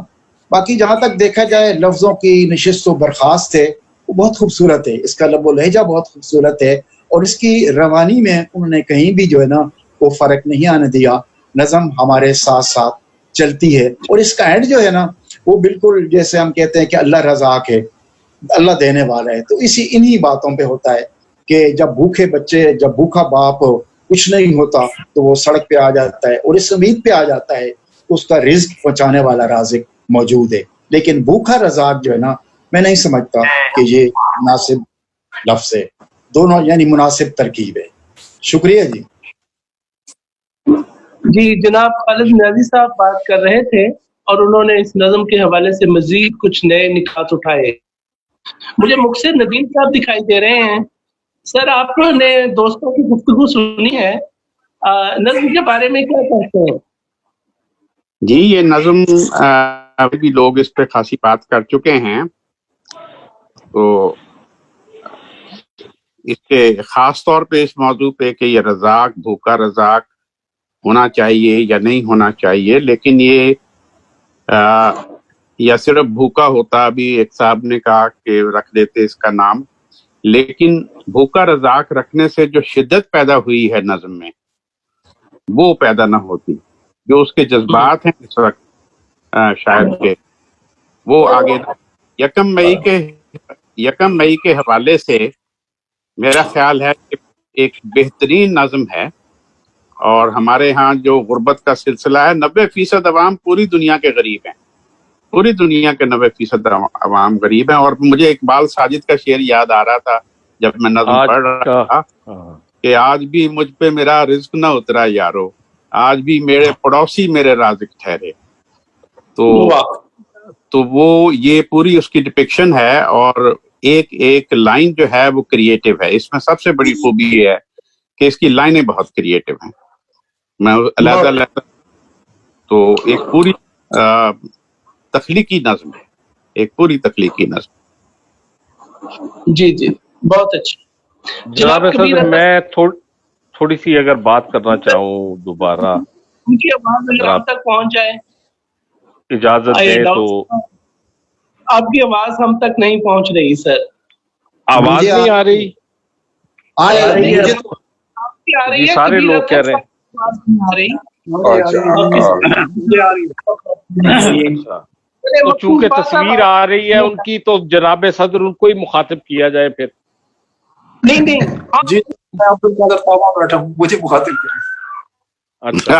बाकी जहाँ तक देखा जाए लफ्ज़ों की नशिस्त व बर्खास्त है वो बहुत खूबसूरत है, इसका लब व लहजा बहुत खूबसूरत है और इसकी रवानी में उन्होंने कहीं भी जो है ना वो फ़र्क नहीं आने दिया, नज़म हमारे साथ साथ चलती है और इसका एंड जो है ना वो बिल्कुल जैसे हम कहते हैं कि अल्लाह रज़ाक है, अल्लाह देने वाला है। तो इन्हीं बातों पे होता है कि जब भूखे बच्चे, जब भूखा बाप कुछ नहीं होता तो वो सड़क पे आ जाता है और इस उम्मीद पे आ जाता है उसका रिज्क पहुंचाने वाला राज़िक मौजूद है। लेकिन भूखा रज़ाक जो है ना मैं नहीं समझता कि ये मुनासिब लफ्ज़ है, दोनों यानी मुनासिब तरकीब है। शुक्रिया जी। जी जनाब खालिद नियाज़ी साहब बात कर रहे थे और उन्होंने इस नज़म के हवाले से मजीद कुछ नए निकात उठाए। मुझे मुक्सिर नदीम साहब दिखाई दे रहे हैं। सर आपने दोस्तों की गुफ्तगू सुनी है, नज़म के बारे में क्या कहते हैं? जी ये नज़म अभी भी लोग इस पे खासी बात कर चुके हैं, तो इसके खास तौर पे इस मौजू पे कि ये रज़ाक भूखा रज़ाक होना चाहिए या नहीं होना चाहिए, लेकिन ये या सिर्फ भूखा होता, अभी एक साहब ने कहा कि रख देते इसका नाम, लेकिन भूखा रज़ाक रखने से जो शिद्दत पैदा हुई है नज़म में वो पैदा ना होती, जो उसके जज्बात हैं इस वक्त शायद के वो आगे। यकम मई के हवाले से मेरा ख्याल है कि एक बेहतरीन नज़म है और हमारे यहाँ जो गुर्बत का सिलसिला है, 90% अवाम पूरी दुनिया के गरीब हैं, पूरी दुनिया के 90% अवाम गरीब हैं। और मुझे इकबाल साजिद का शेर याद आ रहा था जब मैं नज़म पढ़ रहा था कि आज भी मुझ पे मेरा रिज्क न उतरा यारो, आज भी मेरे पड़ोसी मेरे राज़िक ठहरे। तो वो ये पूरी उसकी डिपिक्शन है और एक एक लाइन जो है वो क्रिएटिव है। इसमें सबसे बड़ी खूबी है कि इसकी लाइनें बहुत क्रिएटिव हैं। मैं अलग तो एक पूरी तख्लीकी नज़्म है, एक पूरी तख्लीकी नज़्म। जी जी बहुत अच्छा। जनाब सर मैं थोड़ी सी अगर बात करना चाहूँ दोबारा, उनकी आवाज अगर हम तक पहुंच जाए, इजाजत दें तो। आपकी आवाज हम तक नहीं पहुंच रही सर। आवाज नहीं आ रही? आ रही है, आपकी आ रही है, सारे लोग कह रहे हैं आ रही। तो चूंकि तस्वीर आ रही है उनकी, तो जनाब सदर उनको ही मुखातिब किया जाए फिर। नहीं जी मैं अब्दुल कादर साहब बैठा हूँ, मुझे मुखातिब करें। अच्छा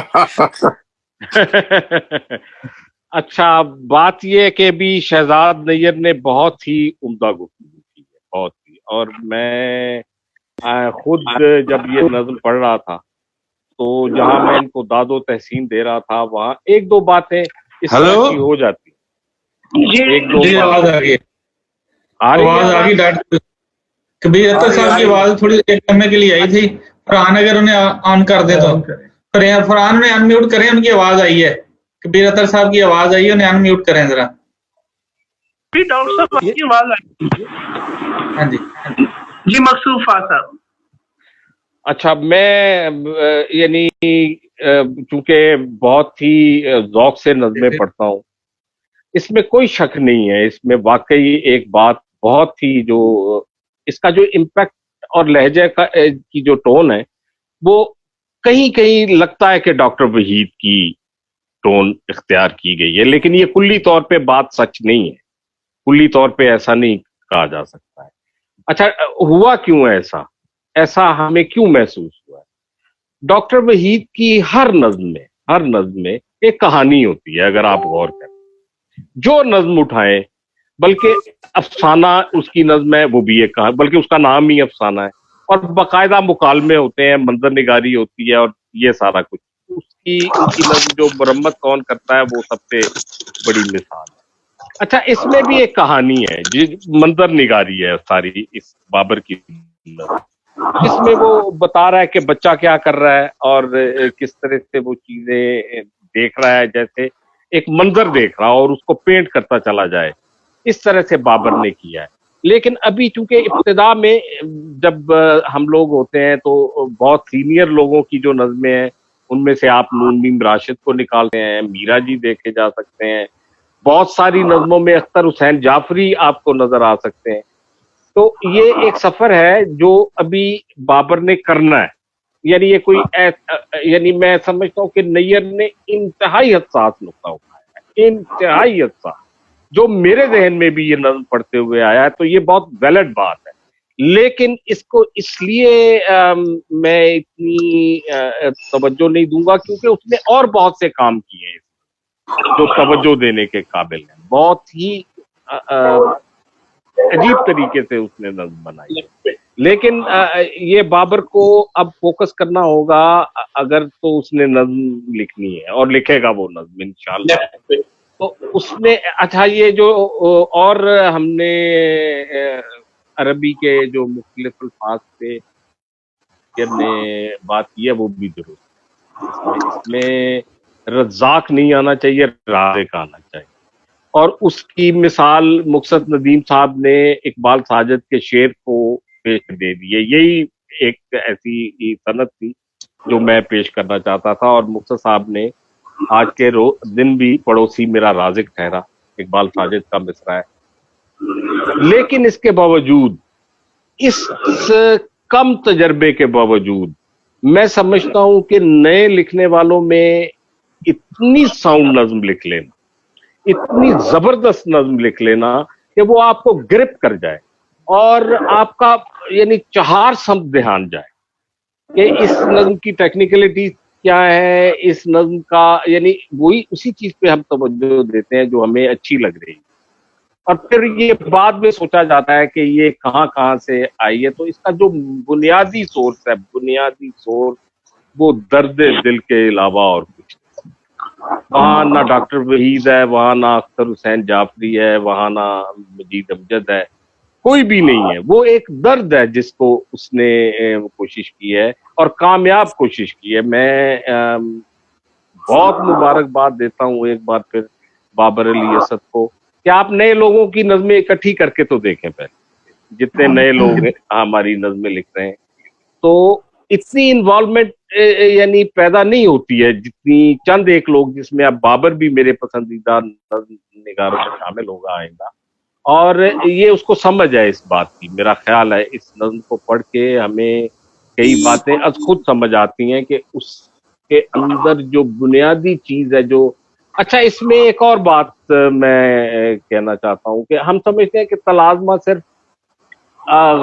अच्छा, बात यह है कि भी शहजाद नैयर ने बहुत ही उम्दा गुफ्तगू की है, बहुत ही। और मैं खुद जब ये नज़्म पढ़ रहा था तो जहां मैं इनको दादो तहसीन दे रहा था वहां एक दो बातें इस तरह की हो जाती, एक दो आवाज आ रही है, आवाज आ रही। डॉक्टर कबीर अख्तर साहब की आवाज थोड़ी एक समय के लिए आई थी, फरहान अगर उन्हें ऑन कर दे तो फरहान ने अनम्यूट करें, उनकी आवाज आई है, कबीर अख्तर साहब की आवाज आई है, उन्हें अनम्यूट करें जरा। डॉक्टर साहब आपकी आवाज आई? हाँ जी जी मकसूफा साहब। अच्छा, मैं यानी चूंकि बहुत ही ज़ौक से नज़में पढ़ता हूँ, इसमें कोई शक नहीं है, इसमें वाकई एक बात बहुत ही जो इसका जो इम्पैक्ट और लहजे का की जो टोन है वो कहीं कहीं लगता है कि डॉक्टर वहीद की टोन इख्तियार की गई है, लेकिन ये कुल्ली तौर पे बात सच नहीं है, कुल्ली तौर पे ऐसा नहीं कहा जा सकता है। अच्छा, हुआ क्यों ऐसा हमें क्यों महसूस हुआ है? डॉक्टर वहीद की हर नज़्म में एक कहानी होती है, अगर आप गौर करें, जो नज़्म उठाएं, बल्कि अफसाना उसकी नज़्म है वो भी एक कहानी, बल्कि उसका नाम ही अफसाना है, और बाकायदा मुकालमे होते हैं, मंजर निगारी होती है और ये सारा कुछ। उनकी नज़्म जो मरम्मत कौन करता है वो सबसे बड़ी मिसाल है। अच्छा, इसमें भी एक कहानी है, मंजर निगारी है सारी इस बाबर की। इसमें वो बता रहा है कि बच्चा क्या कर रहा है और किस तरह से वो चीजें देख रहा है, जैसे एक मंजर देख रहा और उसको पेंट करता चला जाए, इस तरह से बाबर ने किया है। लेकिन अभी चूंकि इब्तिदा में जब हम लोग होते हैं तो बहुत सीनियर लोगों की जो नज़में हैं उनमें से आप नून मीम राशिद को निकालते हैं, मीरा जी देखे जा सकते हैं, बहुत सारी नज़मों में अख्तर हुसैन जाफरी आपको नजर आ सकते हैं। तो ये एक सफर है जो अभी बाबर ने करना है, यानी ये कोई यानी मैं समझता हूँ कि नैयर ने इंतहाई हसास नुक्ता उठाया है, इंतहाई हसास, जो मेरे जहन में भी ये नज़्म पढ़ते हुए आया है, तो ये बहुत वैलिड बात है। लेकिन इसको इसलिए मैं इतनी तवज्जो नहीं दूंगा क्योंकि उसने और बहुत से काम किए हैं जो तवज्जो देने के काबिल है। बहुत ही अजीब तरीके से उसने नज़्म बनाई है। लेकिन ये बाबर को अब फोकस करना होगा, अगर तो उसने नज़्म लिखनी है और लिखेगा वो नज़्म इंशाअल्लाह। तो उसने अच्छा ये जो और हमने अरबी के जो मुख्तलिफ अल्फाज पे ने बात की है वो भी दुरुस्त। इसमें रज़ाक नहीं आना चाहिए, राज़िक आना चाहिए। और उसकी मिसाल मुक़्सद नदीम साहब ने इकबाल साजिद के शेर को पेश दे दी है। यही एक ऐसी सनद थी जो मैं पेश करना चाहता था, और मुक़्सद साहब ने आज के दिन भी पड़ोसी मेरा राज़िक ठहरा, इकबाल साजिद का मिसरा है। लेकिन इसके बावजूद, इस कम तजर्बे के बावजूद, मैं समझता हूं कि नए लिखने वालों में इतनी साउंड नज़्म लिख लेना, इतनी जबरदस्त नज़्म लिख लेना कि वो आपको ग्रिप कर जाए और आपका यानी चार शब्द ध्यान जाए कि इस नज़्म की टेक्निकलिटी क्या है, इस नज़्म का यानी वही उसी चीज पे हम तवज्जो देते हैं जो हमें अच्छी लग रही है, और फिर ये बाद में सोचा जाता है कि ये कहाँ से आई है। तो इसका जो बुनियादी सोर्स है, बुनियादी सोर्स वो दर्द दिल के अलावा और कुछ नहीं। वहाँ ना डॉक्टर वहीद है, वहाँ ना अख्तर हुसैन जाफरी है, वहाँ ना मजीद अमजद है, कोई भी नहीं है। वो एक दर्द है जिसको उसने कोशिश की है और कामयाब कोशिश की है। मैं बहुत मुबारकबाद देता हूँ एक बार फिर बाबर अली असद को कि आप नए लोगों की नज़में इकट्ठी करके तो देखें पहले, जितने नए लोग हमारी नज़में लिख रहे हैं। तो इतनी इन्वॉल्वमेंट यानी पैदा नहीं होती है जितनी चंद एक लोग, जिसमें अब बाबर भी मेरे पसंदीदा निगारों में शामिल होगा आएगा, और ये उसको समझ है इस बात की। मेरा ख्याल है इस नज़्म को पढ़ के हमें कई बातें अब खुद समझ आती हैं कि उसके अंदर जो बुनियादी चीज है जो अच्छा। इसमें एक और बात मैं कहना चाहता हूँ कि हम समझते हैं कि तलाज़मा सिर्फ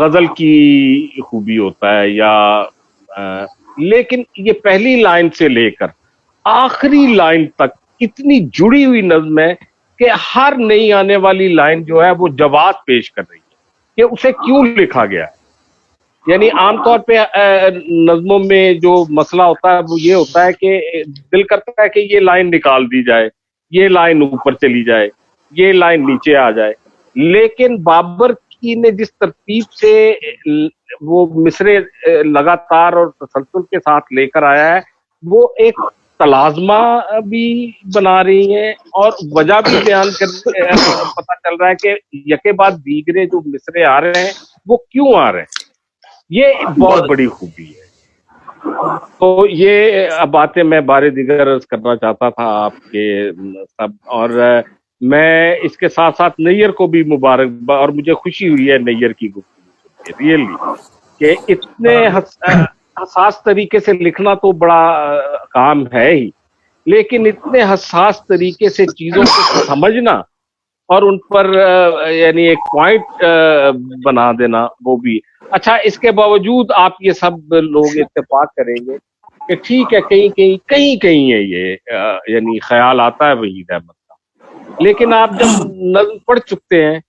गजल की खूबी होता है या लेकिन ये पहली लाइन से लेकर आखिरी लाइन तक इतनी जुड़ी हुई नज़्म है कि हर नई आने वाली लाइन जो है वो जवाब पेश कर रही है कि उसे क्यों लिखा गया है। यानी आमतौर पे नज़्मों में जो मसला होता है वो ये होता है कि दिल करता है कि ये लाइन निकाल दी जाए, ये लाइन ऊपर चली जाए, ये लाइन नीचे आ जाए। लेकिन बाबर की ने जिस तरतीब से वो मिसरे लगातार और तसलसल के साथ लेकर आया है, वो एक तलाज़मा भी बना रही है और वजह भी बयान कर पता चल रहा है कि यके बाद दीगरे जो मिसरे आ रहे हैं वो क्यों आ रहे हैं। ये बहुत बड़ी खूबी है। तो ये बातें मैं बारे दिगर अर्ज करना चाहता था आपके सब, और मैं इसके साथ साथ नैयर को भी मुबारक, और मुझे खुशी हुई है नैयर की गुफ्तगू सुन के रियली कि इतने हसास तरीके से लिखना तो बड़ा काम है ही, लेकिन इतने हसास तरीके से चीजों को समझना और उन पर यानी एक पॉइंट बना देना वो भी अच्छा। इसके बावजूद आप ये सब लोग इत्तेफाक करेंगे कि ठीक है कहीं है ये यानी ख्याल आता है वहीद अहमद का, लेकिन आप जब नज़्म पढ़ चुकते हैं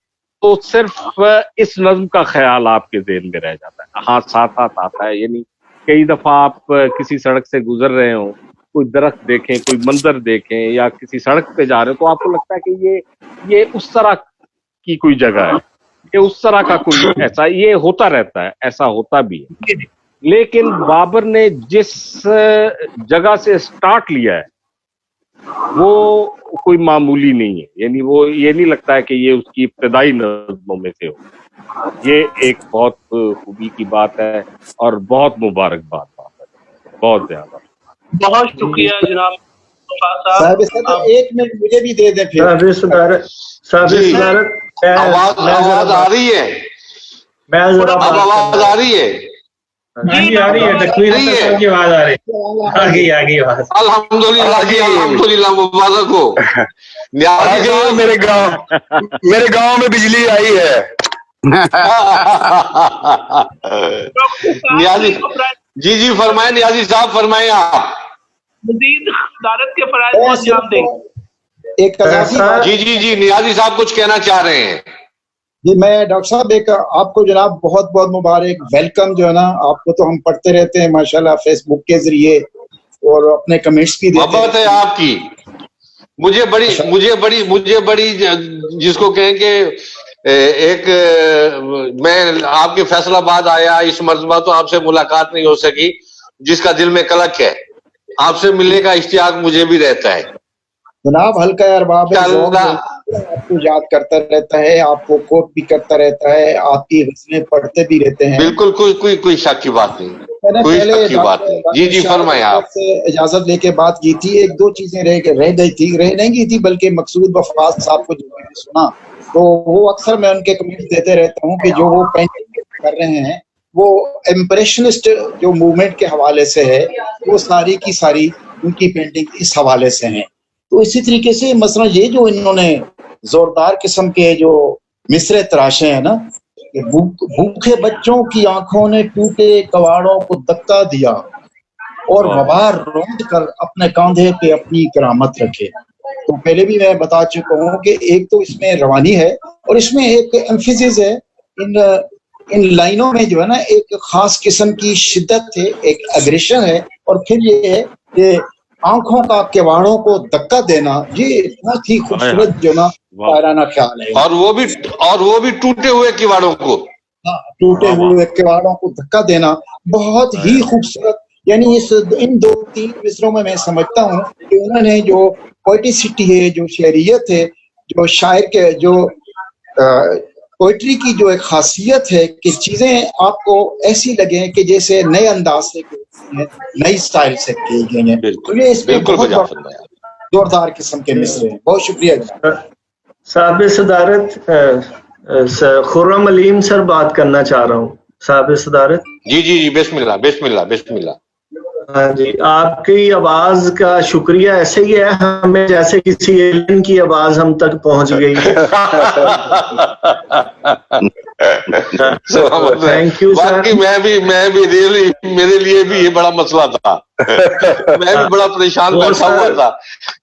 तो सिर्फ इस नज़्म का ख्याल आपके ज़हन में रह जाता है, हाँ साथ आता है। यानी कई दफा आप किसी सड़क से गुजर रहे हो, कोई दरख्त देखें, कोई मंजर देखें, या किसी सड़क पे जा रहे हो तो आपको लगता है कि ये उस तरह की कोई जगह है, ये उस तरह का कोई ऐसा, ये होता रहता है, ऐसा होता भी है। लेकिन बाबर ने जिस जगह से स्टार्ट लिया है वो कोई मामूली नहीं है। यानी वो ये नहीं लगता है कि ये उसकी इब्तदाई नज़्मों में से हो। ये एक बहुत खूबी की बात है और बहुत मुबारकबाद बात है, बहुत ज्यादा। बहुत शुक्रिया जनाब साहब एक मिनट मुझे भी दे दें फिर। आवाज आ रही है? आवाज आ रही है? जी आ रही है, तकबीर साहब की आवाज आ रही है। आ गई आवाज। अल्हम्दुलिल्लाह मुबारक हो। मेरे गांव में बिजली आई है। नियाजी जी फरमाए, नियाजी साहब फरमाए आप। मजीद सदारत के फराइज को अंजाम दें। एक जी नियाजी साहब कुछ कहना चाह रहे हैं। जी मैं डॉक्टर साहब एक आपको जनाब बहुत बहुत मुबारक, वेलकम। जो है ना, आपको तो हम पढ़ते रहते हैं माशाल्लाह फेसबुक के जरिए और अपने कमेंट्स भी देते मोहब्बत है आपकी। मुझे बड़ी जिसको कहें कि एक मैं आपके फैसलाबाद आया, इस मर्तबा तो आपसे मुलाकात नहीं हो सकी, जिसका दिल में कलक है, आपसे मिलने का इश्तियाक मुझे भी रहता है। जनाब हल्का अरबाब आपको याद करता रहता है, आपको कोट भी करता रहता है, आपकी गज़लें पढ़ते भी रहते हैं। बिल्कुल, कोई शक की बात नहीं, कोई शक की बात नहीं। जी फरमाए आप। इजाजत लेके बात की थी, एक दो चीजें रह नहीं गई थी, बल्कि मकसूद वफाज साहब को जो मैंने सुना तो वो अक्सर मैं उनके कमेंट देते रहता हूँ कि जो वो पेंटिंग कर रहे हैं वो इम्प्रेशनिस्ट जो मूवमेंट के हवाले से है, वो सारी की सारी उनकी पेंटिंग इस हवाले से है। तो इसी तरीके से मसला ये जो इन्होंने जोरदार किस्म के जो मिसरे तराशे हैं ना, भूखे बच्चों की आंखों ने टूटे कवाड़ों को धक्का दिया और वबार रोंद कर अपने कांधे पे अपनी करामत रखे। तो पहले भी मैं बता चुका हूँ कि एक तो इसमें रवानी है और इसमें एक एम्फेसिस है इन लाइनों में, जो है ना एक खास किस्म की शिद्दत है, एक एग्रेशन है, और फिर ये है कि आंखों का किवाड़ों को धक्का देना, ये बहुत ही खूबसूरत जो ना शायराना ख्याल है। और वो भी टूटे हुए किवाड़ों को, टूटे हुए किवाड़ों को धक्का देना बहुत ही खूबसूरत। यानी इन दो तीन मिसरों में मैं समझता हूँ कि उन्होंने जो पोइटिसिटी है, जो शेरियत है, जो शायर के जो पोइट्री की जो एक खासियत है कि चीजें आपको ऐसी लगे कि जैसे नए अंदाज से, नई स्टाइल से की गई हैं। तो ये इसमें बहुत जोरदार किस्म के मिसरे हैं। बहुत शुक्रिया साहब सदारत। खुर्रम अलीम सर बात करना चाह रहा हूँ। साहब सदारत। जी बिस्मिल्लाह। हाँ जी, आपकी आवाज का शुक्रिया। ऐसे ही है हमें जैसे किसी एलियन की आवाज हम तक पहुंच गई। Thank you sir. मैं भी रियली मेरे लिए भी ये बड़ा मसला था। मैं भी बड़ा परेशान बैठा हुआ था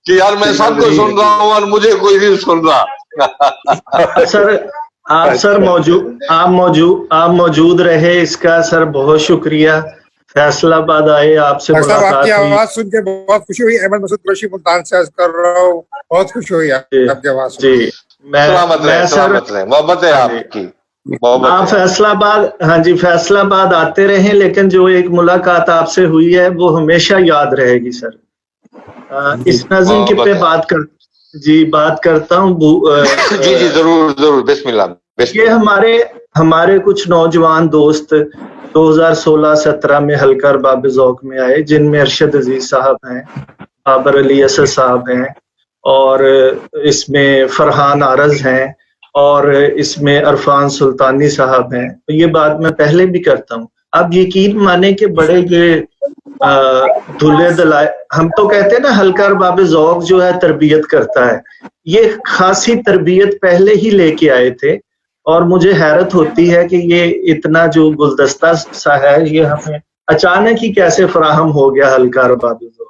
कि यार मैं सबको सुन रहा हूँ और मुझे कोई नहीं सुन रहा। सर आप मौजूद रहे, इसका सर बहुत शुक्रिया। फैसलाबाद आए, आपसे आपकी आवाज सुन के बहुत खुशी हुई। अहमद मसूद कुरैशी मुल्तान से अर्ज कर रहा हूँ, बहुत खुशी हुई आपकी आवाज सुन। जी मोहब्बत है आपकी। आप फैसलाबाद आते रहे, लेकिन जो एक मुलाकात आपसे हुई है वो हमेशा याद रहेगी सर। इस नज़्म के पे बात करता हूँ। जी जरूर बिस्मिल्लाह। ये हमारे कुछ नौजवान दोस्त 2016-17 में हल्का अरबाब ज़ौक़ में आए, जिनमें अरशद अजीज साहब हैं, बाबर अली असद साहब हैं, और इसमें फरहान आरज हैं, और इसमें अरफान सुल्तानी साहब हैं। तो ये बात मैं पहले भी करता हूँ। अब यकीन माने कि बड़े ये धुले दलाए, हम तो कहते हैं ना हल्का अरबाब ज़ौक़ जो है तरबियत करता है, ये खासी तरबियत पहले ही लेके आए थे। और मुझे हैरत होती है कि ये इतना जो गुलदस्ता सा है, ये हमें अचानक ही कैसे फराहम हो गया हल्का अरबाब ज़ौक़।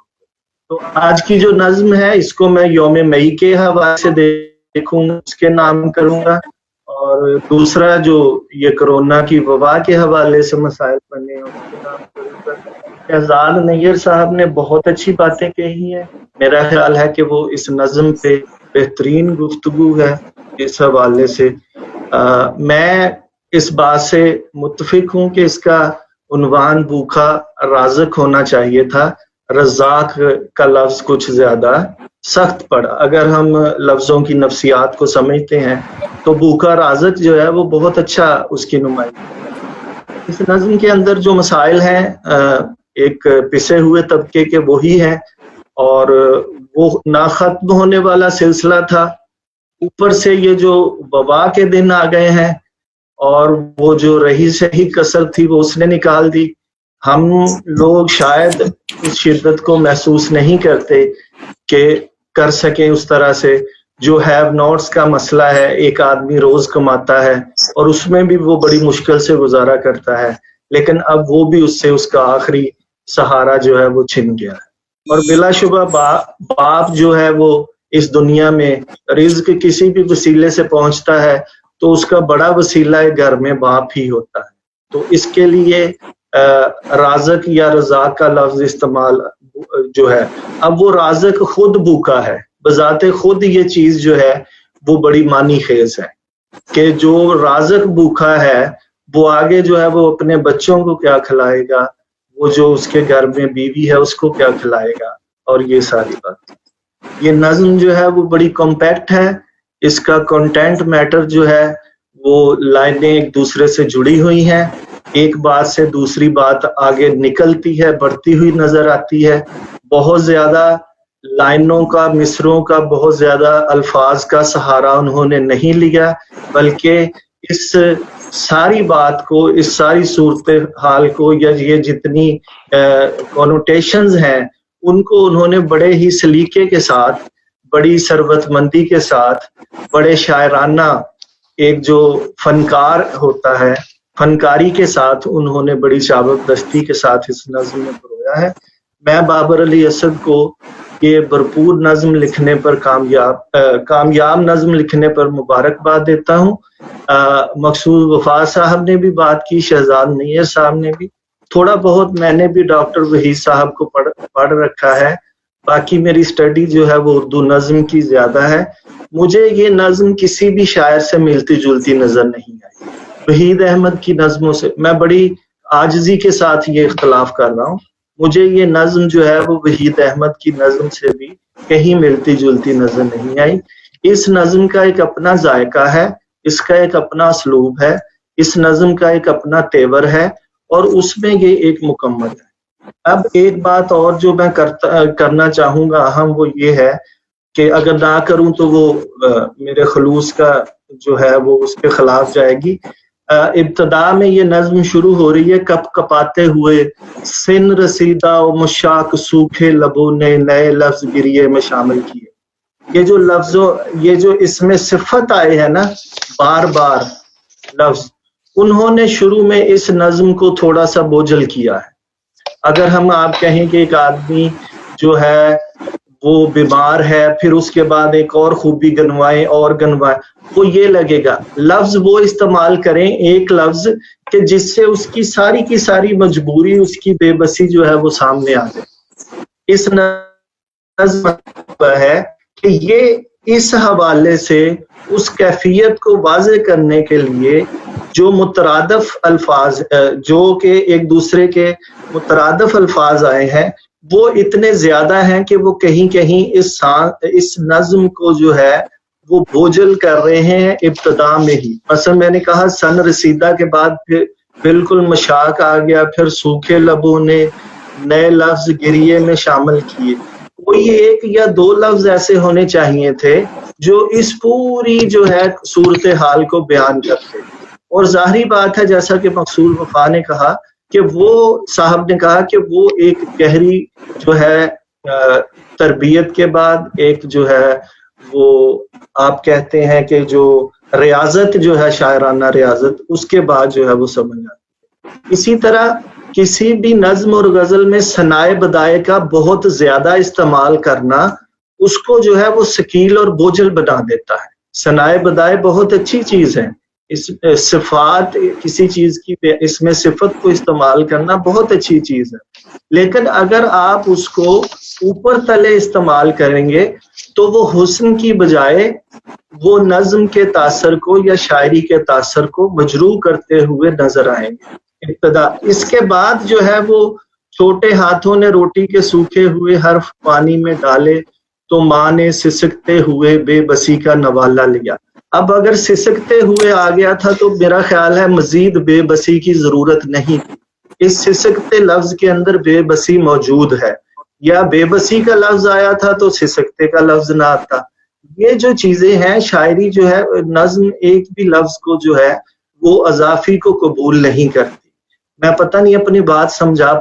तो आज की जो नज़्म है, इसको मैं यौम मई के हवाले से देखूंगा, उसके नाम करूंगा। और दूसरा जो ये कोरोना की वबा के हवाले से मसाइल बने हैं, उसके नाम करूंगा। शहजाद नैयर साहब ने बहुत अच्छी बातें कही हैं। मेरा ख्याल है कि वो इस नज़्म पे बेहतरीन गुफ्तगू है इस हवाले से। मैं इस बात से मुत्तफिक हूँ कि इसका उन्वान भूखा राज़िक होना चाहिए था। रज़ाक का लफ्ज कुछ ज्यादा सख्त पड़ा। अगर हम लफ्जों की नफ्सियात को समझते हैं तो भूखा राज़िक जो है वो बहुत अच्छा उसकी नुमाइंदगी। इस नज़्म के अंदर जो मसाइल हैं एक पिसे हुए तबके के वही हैं, और वो ना खत्म होने वाला सिलसिला था, ऊपर से ये जो वबा के दिन आ गए हैं और वो जो रही सही कसर थी वो उसने निकाल दी। हम लोग शायद उस शिद्दत को महसूस नहीं करते कि कर सकें उस तरह से। जो हैव नॉट्स का मसला है, एक आदमी रोज कमाता है और उसमें भी वो बड़ी मुश्किल से गुजारा करता है, लेकिन अब वो भी उससे उसका आखिरी सहारा जो है वो छिन गया है। और बिलाशुबा बाप जो है वो इस दुनिया में रिज्क किसी भी वसीले से पहुंचता है तो उसका बड़ा वसीला घर में बाप ही होता है। तो इसके लिए राज़क या रज़ाक का लफ्ज इस्तेमाल जो है, अब वो राज़क खुद भूखा है, बजाते खुद ये चीज जो है वो बड़ी मानी खेज है कि जो राज़क भूखा है वो आगे जो है वो अपने बच्चों को क्या खिलाएगा, वो जो उसके घर में बीवी है उसको क्या खिलाएगा, और ये सारी बात। ये नज़्म जो है वो बड़ी कॉम्पैक्ट है, इसका कंटेंट मैटर जो है वो लाइनें एक दूसरे से जुड़ी हुई हैं, एक बात से दूसरी बात आगे निकलती है, बढ़ती हुई नजर आती है। बहुत ज्यादा लाइनों का, मिसरों का, बहुत ज्यादा अल्फाज का सहारा उन्होंने नहीं लिया, बल्कि इस सारी बात को, इस सारी सूरत हाल को, या ये जितनी कॉनोटेशंस हैं उनको उन्होंने बड़े ही सलीके के साथ, बड़ी सरबतमंदी के साथ, बड़े शायराना, एक जो फनकार होता है फनकारी के साथ उन्होंने बड़ी चाबकदस्ती के साथ इस नज़्म में परोया है। मैं बाबर अली असद को ये भरपूर नज़्म लिखने पर कामयाब नज़्म लिखने पर मुबारकबाद देता हूँ। मकसूद वफा साहब ने भी बात की, शहजाद नैयर साहब ने भी, थोड़ा बहुत मैंने भी डॉक्टर वहीद साहब को पढ़ रखा है। बाकी मेरी स्टडी जो है वो उर्दू नज़्म की ज्यादा है। मुझे ये नज़्म किसी भी शायर से मिलती जुलती नजर नहीं आई। वहीद अहमद की नज़्मों से मैं बड़ी आजिज़ी के साथ ये इख्तलाफ कर रहा हूँ, मुझे ये नज़्म जो है वो वहीद अहमद की नज़्म से भी कहीं मिलती जुलती नजर नहीं आई। इस नज़्म का एक अपना जायका है, इसका एक अपना असलूब है, इस नज़्म का एक अपना तेवर है और उसमें ये एक मुकम्मल है। अब एक बात और जो मैं करना चाहूंगा अहम, वो ये है कि अगर ना करूं तो वो मेरे खलूस का जो है वो उसके खिलाफ जाएगी। इब्तदा में ये नज़्म शुरू हो रही है, कप कपाते हुए सिन रसीदा और मुशाक सूखे लबों ने नए लफ्ज गिरिए में शामिल किए। ये जो लफ्जों, ये जो इसमें सिफत आए हैं ना, बार बार लफ्ज, उन्होंने शुरू में इस नज़्म को थोड़ा सा बोझल किया है। अगर हम आप कहें कि एक आदमी जो है वो बीमार है, फिर उसके बाद एक और खूबी गनवाएं और गनवाएं, वो ये लगेगा लफ्ज वो इस्तेमाल करें, एक लफ्ज कि जिससे उसकी सारी की सारी मजबूरी, उसकी बेबसी जो है वो सामने आ जाए। इस नज़्म है कि ये इस हवाले से उस कैफियत को वाज़े करने के लिए जो मुतरादफ अल्फाज, जो कि एक दूसरे के मुतरादफ अल्फाज आए हैं, वो इतने ज्यादा हैं कि वो कहीं कहीं इस नज़्म को जो है वो बोझल कर रहे हैं इब्तदा में ही। मसलन मैंने कहा सन रसीदा के बाद फिर बिल्कुल मशाक आ गया, फिर सूखे लबों ने नए लफ्ज गिरिए में शामिल किए। कोई एक या दो लफ्ज ऐसे होने चाहिए थे जो इस पूरी जो है सूरत हाल को बयान करते। और जाहिर बात है, जैसा कि मकसूद वफा ने कहा कि वो साहब ने कहा कि वो एक गहरी जो है तरबियत के बाद, एक जो है वो आप कहते हैं कि जो रियाजत जो है, शायराना रियाजत, उसके बाद जो है वो समझ आती है। इसी तरह किसी भी नज्म और गजल में सनाए बदाए का बहुत ज्यादा इस्तेमाल करना उसको जो है वो शकील और बोझल बना देता है। सनाए बदाए बहुत अच्छी चीज है, इस सिफात किसी चीज की, इसमें सिफत को इस्तेमाल करना बहुत अच्छी चीज है, लेकिन अगर आप उसको ऊपर तले इस्तेमाल करेंगे तो वो हुस्न की बजाय वो नज्म के तासर को या शायरी के तासर को मजरू करते हुए नजर आएंगे। इब्तदा इसके बाद जो है वो छोटे हाथों ने रोटी के सूखे हुए हर्फ पानी में डाले तो माँ ने सिसकते हुए बेबसी का नवाला लिया। अब अगर सिसकते हुए आ गया था तो मेरा ख्याल है मजीद बेबसी की जरूरत नहीं थी। इस सिसकते लफ्ज के अंदर बेबसी मौजूद है, یا بے بسی کا لفظ آیا تھا تو سسکتے کا لفظ نہ آتا. یہ جو چیزیں ہیں شاعری جو ہے نظم ایک بھی لفظ کو جو ہے وہ اضافی کو قبول نہیں کرتی. میں پتہ نہیں اپنی بات سمجھا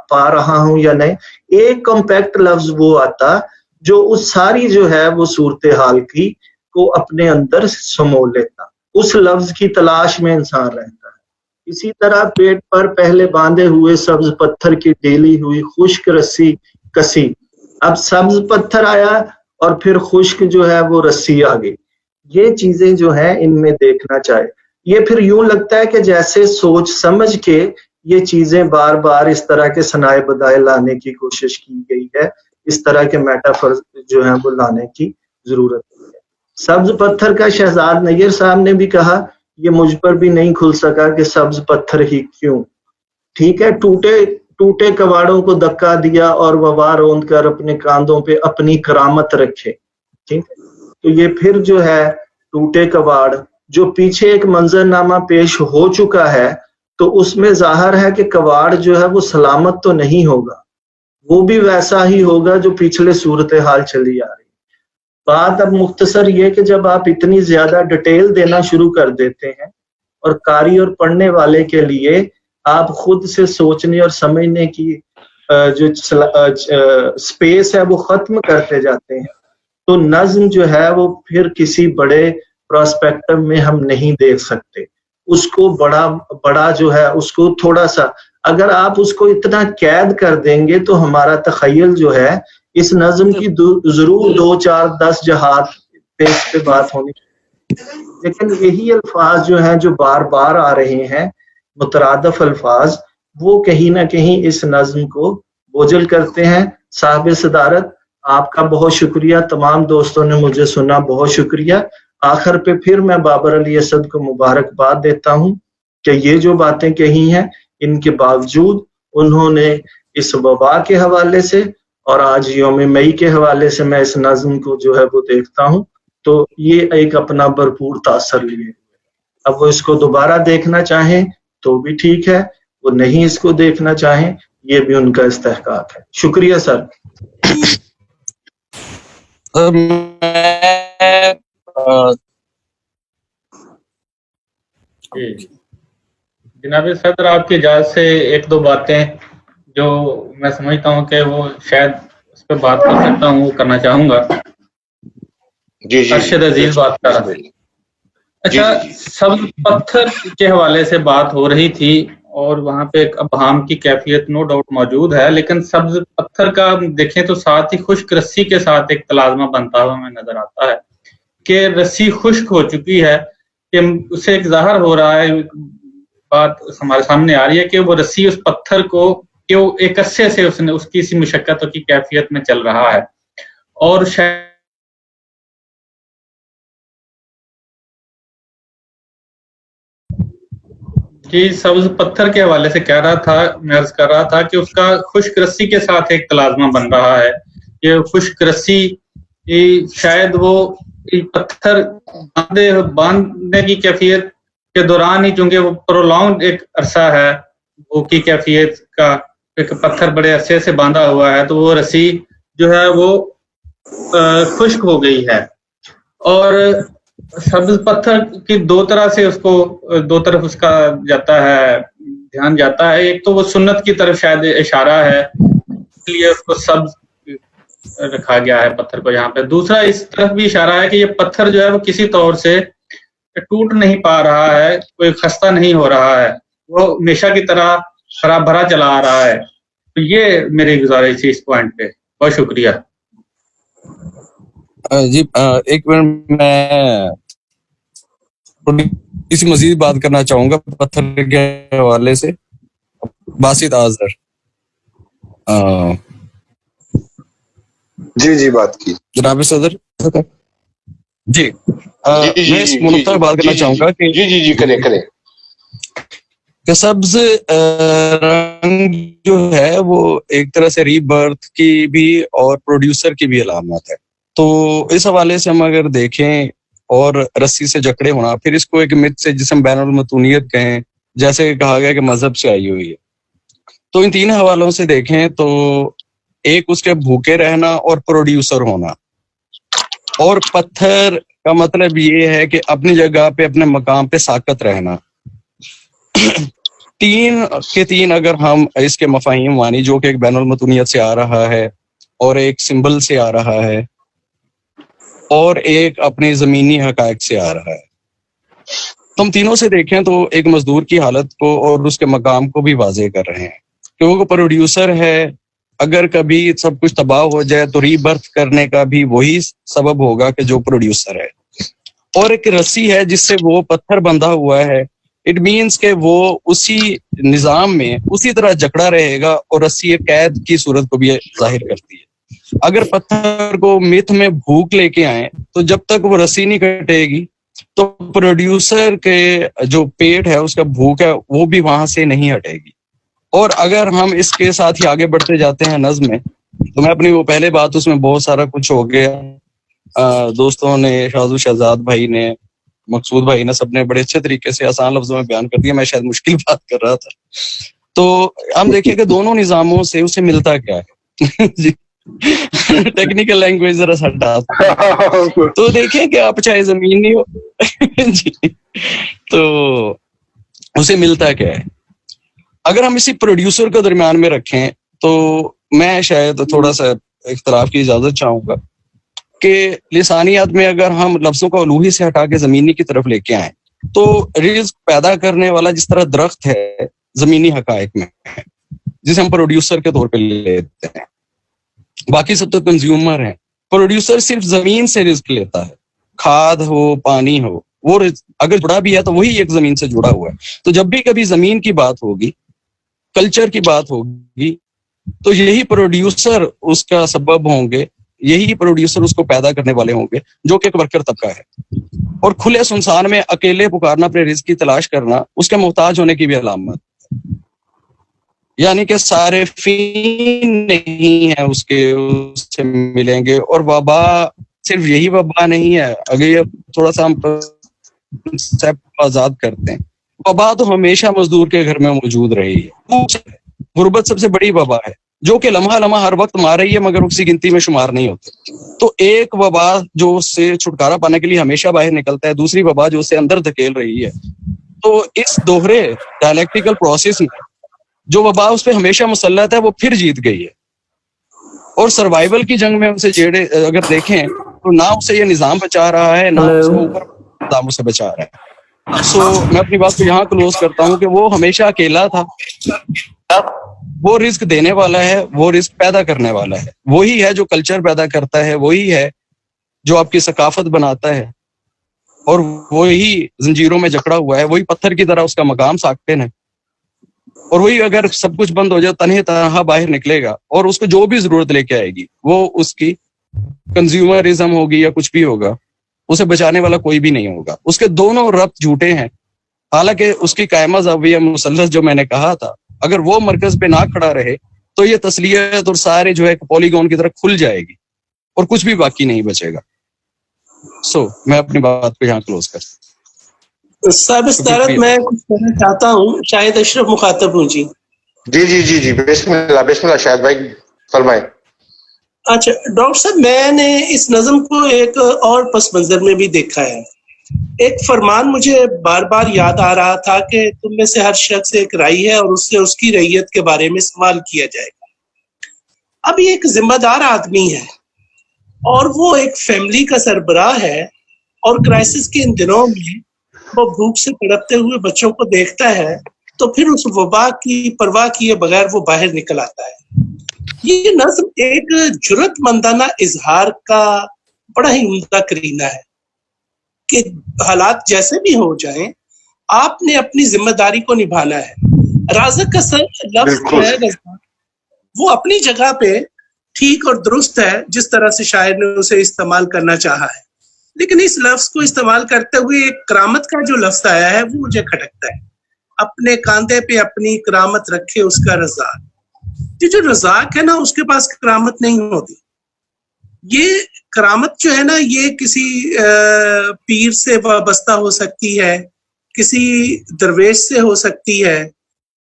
پا رہا ہوں یا نہیں. ایک کمپیکٹ لفظ وہ آتا جو اس ساری جو ہے وہ صورتحال کی کو اپنے اندر سمو لیتا. اس لفظ کی تلاش میں انسان رہتا ہے. اسی طرح پیٹ پر پہلے باندھے ہوئے سبز پتھر کی ڈیلی ہوئی خشک رسی کسی. اب سبز پتھر آیا اور پھر خشک جو ہے وہ رسی آ گئی. یہ چیزیں جو ہیں ان میں دیکھنا چاہے. یہ پھر یوں لگتا ہے کہ جیسے سوچ سمجھ کے یہ چیزیں بار بار اس طرح کے صنائع بدائع لانے کی کوشش کی گئی ہے. اس طرح کے میٹافر جو ہیں وہ لانے کی ضرورت ہے. سبز پتھر کا شہزاد نیر صاحب نے بھی کہا یہ مجھ پر بھی نہیں کھل سکا کہ سبز پتھر ہی کیوں. ٹھیک ہے, ٹوٹے کواڑوں کو دکا دیا اور وبا روند کر اپنے کاندھوں پہ اپنی کرامت رکھے. ٹھیک ہے, تو یہ پھر جو ہے ٹوٹے کواڑ جو پیچھے ایک منظر نامہ پیش ہو چکا ہے تو اس میں ظاہر ہے کہ کواڑ جو ہے وہ سلامت تو نہیں ہوگا, وہ بھی ویسا ہی ہوگا جو پچھلے صورتحال چلی آ رہی. بات اب مختصر یہ کہ جب آپ اتنی زیادہ ڈیٹیل دینا شروع کر دیتے ہیں اور قاری اور پڑھنے والے کے لیے آپ خود سے سوچنے اور سمجھنے کی جو سپیس ہے وہ ختم کرتے جاتے ہیں تو نظم جو ہے وہ پھر کسی بڑے پراسپیکٹو میں ہم نہیں دیکھ سکتے. اس کو بڑا جو ہے اس کو تھوڑا سا اگر آپ اس کو اتنا قید کر دیں گے تو ہمارا تخیل جو ہے اس نظم کی ضرور 2 4 10 جہات پہ اس پہ بات ہونی چاہیے. لیکن یہی الفاظ جو ہیں جو بار بار آ رہے ہیں مترادف الفاظ وہ کہیں نہ کہیں اس نظم کو بوجھل کرتے ہیں. صاحب صدارت آپ کا بہت شکریہ, تمام دوستوں نے مجھے سنا, بہت شکریہ. آخر پہ پھر میں بابر علی اسد کو مبارکباد دیتا ہوں کہ یہ جو باتیں کہی ہیں ان کے باوجود انہوں نے اس وبا کے حوالے سے اور آج یوم مئی کے حوالے سے میں اس نظم کو جو ہے وہ دیکھتا ہوں تو یہ ایک اپنا بھرپور تاثر لیے. اب وہ اس کو دوبارہ دیکھنا چاہیں تو بھی ٹھیک ہے, وہ نہیں اس کو دیکھنا چاہیں یہ بھی ان کا استحقاق ہے. شکریہ سر. جناب صدر آپ کی اجازت سے 1-2 باتیں جو میں سمجھتا ہوں کہ وہ شاید اس پہ بات کر سکتا ہوں وہ کرنا چاہوں گا. جی جی ارشد عزیز بات کر رہا ہوں. اچھا, سبز پتھر کے حوالے سے بات ہو رہی تھی اور وہاں پہ ایک ابہام کی کیفیت نو ڈاؤٹ موجود ہے, لیکن سبز پتھر کا دیکھیں تو ساتھ ہی خشک رسی کے ساتھ ایک تلازمہ بنتا ہوا ہمیں نظر آتا ہے کہ رسی خشک ہو چکی ہے, کہ اسے ایک ظاہر ہو رہا ہے, بات ہمارے سامنے آ رہی ہے کہ وہ رسی اس پتھر کو کہ وہ ایک عرصے سے اس نے اس کی اسی مشقت کی کیفیت میں چل رہا ہے. اور شاید سبز پتھر کے حوالے سے کہہ رہا تھا, میں عرض کر رہا تھا کہ اس کا خشک رسی کے ساتھ ایک تلازمہ بن رہا ہے. یہ خشک رسی شاید وہ پتھر باندھنے کی کیفیت کے دوران ہی, چونکہ وہ پرولونگ ایک عرصہ ہے وہ کی کیفیت کا, ایک پتھر بڑے عرصے سے باندھا ہوا ہے تو وہ رسی جو ہے وہ خشک ہو گئی ہے. اور سبز پتھر کی 2 طرح سے اس کو 2 طرف اس کا جاتا ہے, دھیان جاتا ہے. ایک تو وہ سنت کی طرف شاید اشارہ ہے اس لیے اس کو سبز رکھا گیا ہے پتھر کو یہاں پہ. دوسرا اس طرف بھی اشارہ ہے کہ یہ پتھر جو ہے وہ کسی طور سے ٹوٹ نہیں پا رہا ہے, کوئی خستہ نہیں ہو رہا ہے, وہ ہمیشہ کی طرح ہرا بھرا چلا آ رہا ہے. تو یہ میری گزارش تھی اس پوائنٹ پہ. بہت شکریہ. جی ایک منٹ میں کسی مزید بات کرنا چاہوں گا پتھر کے حوالے سے. باسط آذر جی بات کی جناب صدر. جی میں اس منطق پر بات کرنا چاہوں گا کہ جی کریں کہ سبز رنگ جو ہے وہ ایک طرح سے ری برتھ کی بھی اور پروڈیوسر کی بھی علامت ہے. تو اس حوالے سے ہم اگر دیکھیں اور رسی سے جکڑے ہونا, پھر اس کو ایک مت سے جسم بین المتونیت کہیں, جیسے کہا گیا کہ مذہب سے آئی ہوئی ہے. تو ان 3 حوالوں سے دیکھیں تو ایک اس کے بھوکے رہنا اور پروڈیوسر ہونا. اور پتھر کا مطلب یہ ہے کہ اپنی جگہ پہ اپنے مقام پہ ساکت رہنا. تین کے تین اگر ہم اس کے مفاہیم مانی جو کہ ایک بین المتونیت سے آ رہا ہے اور ایک سمبل سے آ رہا ہے اور ایک اپنے زمینی حقائق سے آ رہا ہے. تو ہم تینوں سے دیکھیں تو ایک مزدور کی حالت کو اور اس کے مقام کو بھی واضح کر رہے ہیں کہ وہ پروڈیوسر ہے. اگر کبھی سب کچھ تباہ ہو جائے تو ری برتھ کرنے کا بھی وہی سبب ہوگا کہ جو پروڈیوسر ہے. اور ایک رسی ہے جس سے وہ پتھر بندھا ہوا ہے. اٹ مینس کہ وہ اسی نظام میں اسی طرح جکڑا رہے گا اور رسی ایک قید کی صورت کو بھی ظاہر کرتی ہے. اگر پتھر کو متھ میں بھوک لے کے آئیں تو جب تک وہ رسی نہیں کٹے گی تو پروڈیوسر کے جو پیٹ ہے اس کا بھوک ہے وہ بھی وہاں سے نہیں ہٹے گی. اور اگر ہم اس کے ساتھ ہی آگے بڑھتے جاتے ہیں نظم میں تو میں اپنی وہ پہلے بات اس میں بہت سارا کچھ ہو گیا. دوستوں نے شاذو شہزاد بھائی نے مقصود بھائی نے سب نے بڑے اچھے طریقے سے آسان لفظوں میں بیان کر دیا. میں شاید مشکل بات کر رہا تھا. تو ہم دیکھیں کہ دونوں نظاموں سے اسے ملتا کیا ہے. جی ٹیکنیکل لینگویج ذرا سا ہٹا تو دیکھیں کہ آپ چاہے زمینی ہو جی تو اسے ملتا کیا ہے. اگر ہم اسی پروڈیوسر کو درمیان میں رکھیں تو میں شاید تھوڑا سا اختلاف کی اجازت چاہوں گا کہ لسانیات میں اگر ہم لفظوں کو الوہی سے ہٹا کے زمینی کی طرف لے کے آئیں تو رزق پیدا کرنے والا جس طرح درخت ہے زمینی حقائق میں جسے ہم پروڈیوسر کے طور پہ لیتے ہیں, باقی سب تو کنزیومر ہیں. پروڈیوسر صرف زمین سے رزق لیتا ہے, کھاد ہو پانی ہو, وہ اگر جڑا بھی ہے تو وہی ایک زمین سے جڑا ہوا ہے. تو جب بھی کبھی زمین کی بات ہوگی, کلچر کی بات ہوگی, تو یہی پروڈیوسر اس کا سبب ہوں گے, یہی پروڈیوسر اس کو پیدا کرنے والے ہوں گے جو کہ ایک ورکر طبقہ ہے. اور کھلے سنسان میں اکیلے پکارنا, اپنے رزق کی تلاش کرنا اس کے محتاج ہونے کی بھی علامت. یعنی کہ صارفین نہیں ہیں اس سے ملیں گے. اور وبا صرف یہی وبا نہیں ہے, اگر یہ تھوڑا سا ہم آزاد کرتے ہیں, وبا تو ہمیشہ مزدور کے گھر میں موجود رہی ہے. غربت سب سے بڑی وبا ہے جو کہ لمحہ لمحہ ہر وقت مار رہی ہے مگر اسی گنتی میں شمار نہیں ہوتے. تو ایک وبا جو اس سے چھٹکارا پانے کے لیے ہمیشہ باہر نکلتا ہے, دوسری وبا جو اسے اندر دھکیل رہی ہے. تو اس دوہرے ڈائلیکٹیکل پروسیس میں جو وبا اس پہ ہمیشہ مسلط ہے وہ پھر جیت گئی ہے. اور سروائیول کی جنگ میں اسے جیڑے اگر دیکھیں تو نہ اسے یہ نظام بچا رہا ہے, نہ اس کو اوپر نظام اسے بچا رہا ہے. سو میں اپنی بات کو یہاں کلوز کرتا ہوں کہ وہ ہمیشہ اکیلا تھا. وہ رزق دینے والا ہے, وہ رزق پیدا کرنے والا ہے, وہی ہے جو کلچر پیدا کرتا ہے, وہی ہے جو آپ کی ثقافت بناتا ہے, اور وہی زنجیروں میں جکڑا ہوا ہے, وہی پتھر کی طرح اس کا مقام ساکن ہے. اور وہی اگر سب کچھ بند ہو جائے تنہے تنہا باہر نکلے گا, اور اس کو جو بھی ضرورت لے کے آئے گی وہ اس کی کنزیومرزم ہوگی یا کچھ بھی ہوگا, اسے بچانے والا کوئی بھی نہیں ہوگا. اس کے دونوں ربط جھوٹے ہیں. حالانکہ اس کی قائمہ زاویہ مثلث جو میں نے کہا تھا, اگر وہ مرکز پہ نہ کھڑا رہے تو یہ تسلیت اور سارے جو ہے پولیگون کی طرح کھل جائے گی اور کچھ بھی باقی نہیں بچے گا. سو میں اپنی بات کو یہاں کلوز کرتا ہوں. صاحب استعارت میں کچھ کہنا چاہتا ہوں, شاید اشرف مخاطب ہوں. جی جی بسم اللہ شاید بھائی فرمائیں. اچھا ڈاکٹر صاحب, میں نے اس نظم کو ایک اور پس منظر میں بھی دیکھا ہے. ایک فرمان مجھے بار بار یاد آ رہا تھا کہ تم میں سے ہر شخص ایک رائی ہے اور اس سے اس کی رعیت کے بارے میں سوال کیا جائے گا. اب یہ ایک ذمہ دار آدمی ہے اور وہ ایک فیملی کا سربراہ ہے, اور کرائسس کے ان دنوں میں وہ بھوک سے تڑپتے ہوئے بچوں کو دیکھتا ہے تو پھر اس وبا کی پرواہ کیے بغیر وہ باہر نکل آتا ہے. یہ نظم ایک جرات مندانہ اظہار کا بڑا ہی عمدہ کرینہ ہے کہ حالات جیسے بھی ہو جائیں آپ نے اپنی ذمہ داری کو نبھانا ہے. رازق کا لفظ ہے وہ اپنی جگہ پہ ٹھیک اور درست ہے جس طرح سے شاعر نے اسے استعمال کرنا چاہا ہے, لیکن اس لفظ کو استعمال کرتے ہوئے ایک کرامت کا جو لفظ آیا ہے وہ مجھے کھٹکتا ہے. اپنے کاندھے پہ اپنی کرامت رکھے اس کا رزاق. یہ جو رزاق ہے نا اس کے پاس کرامت نہیں ہوتی. یہ کرامت جو ہے نا یہ کسی پیر سے وابستہ ہو سکتی ہے, کسی درویش سے ہو سکتی ہے.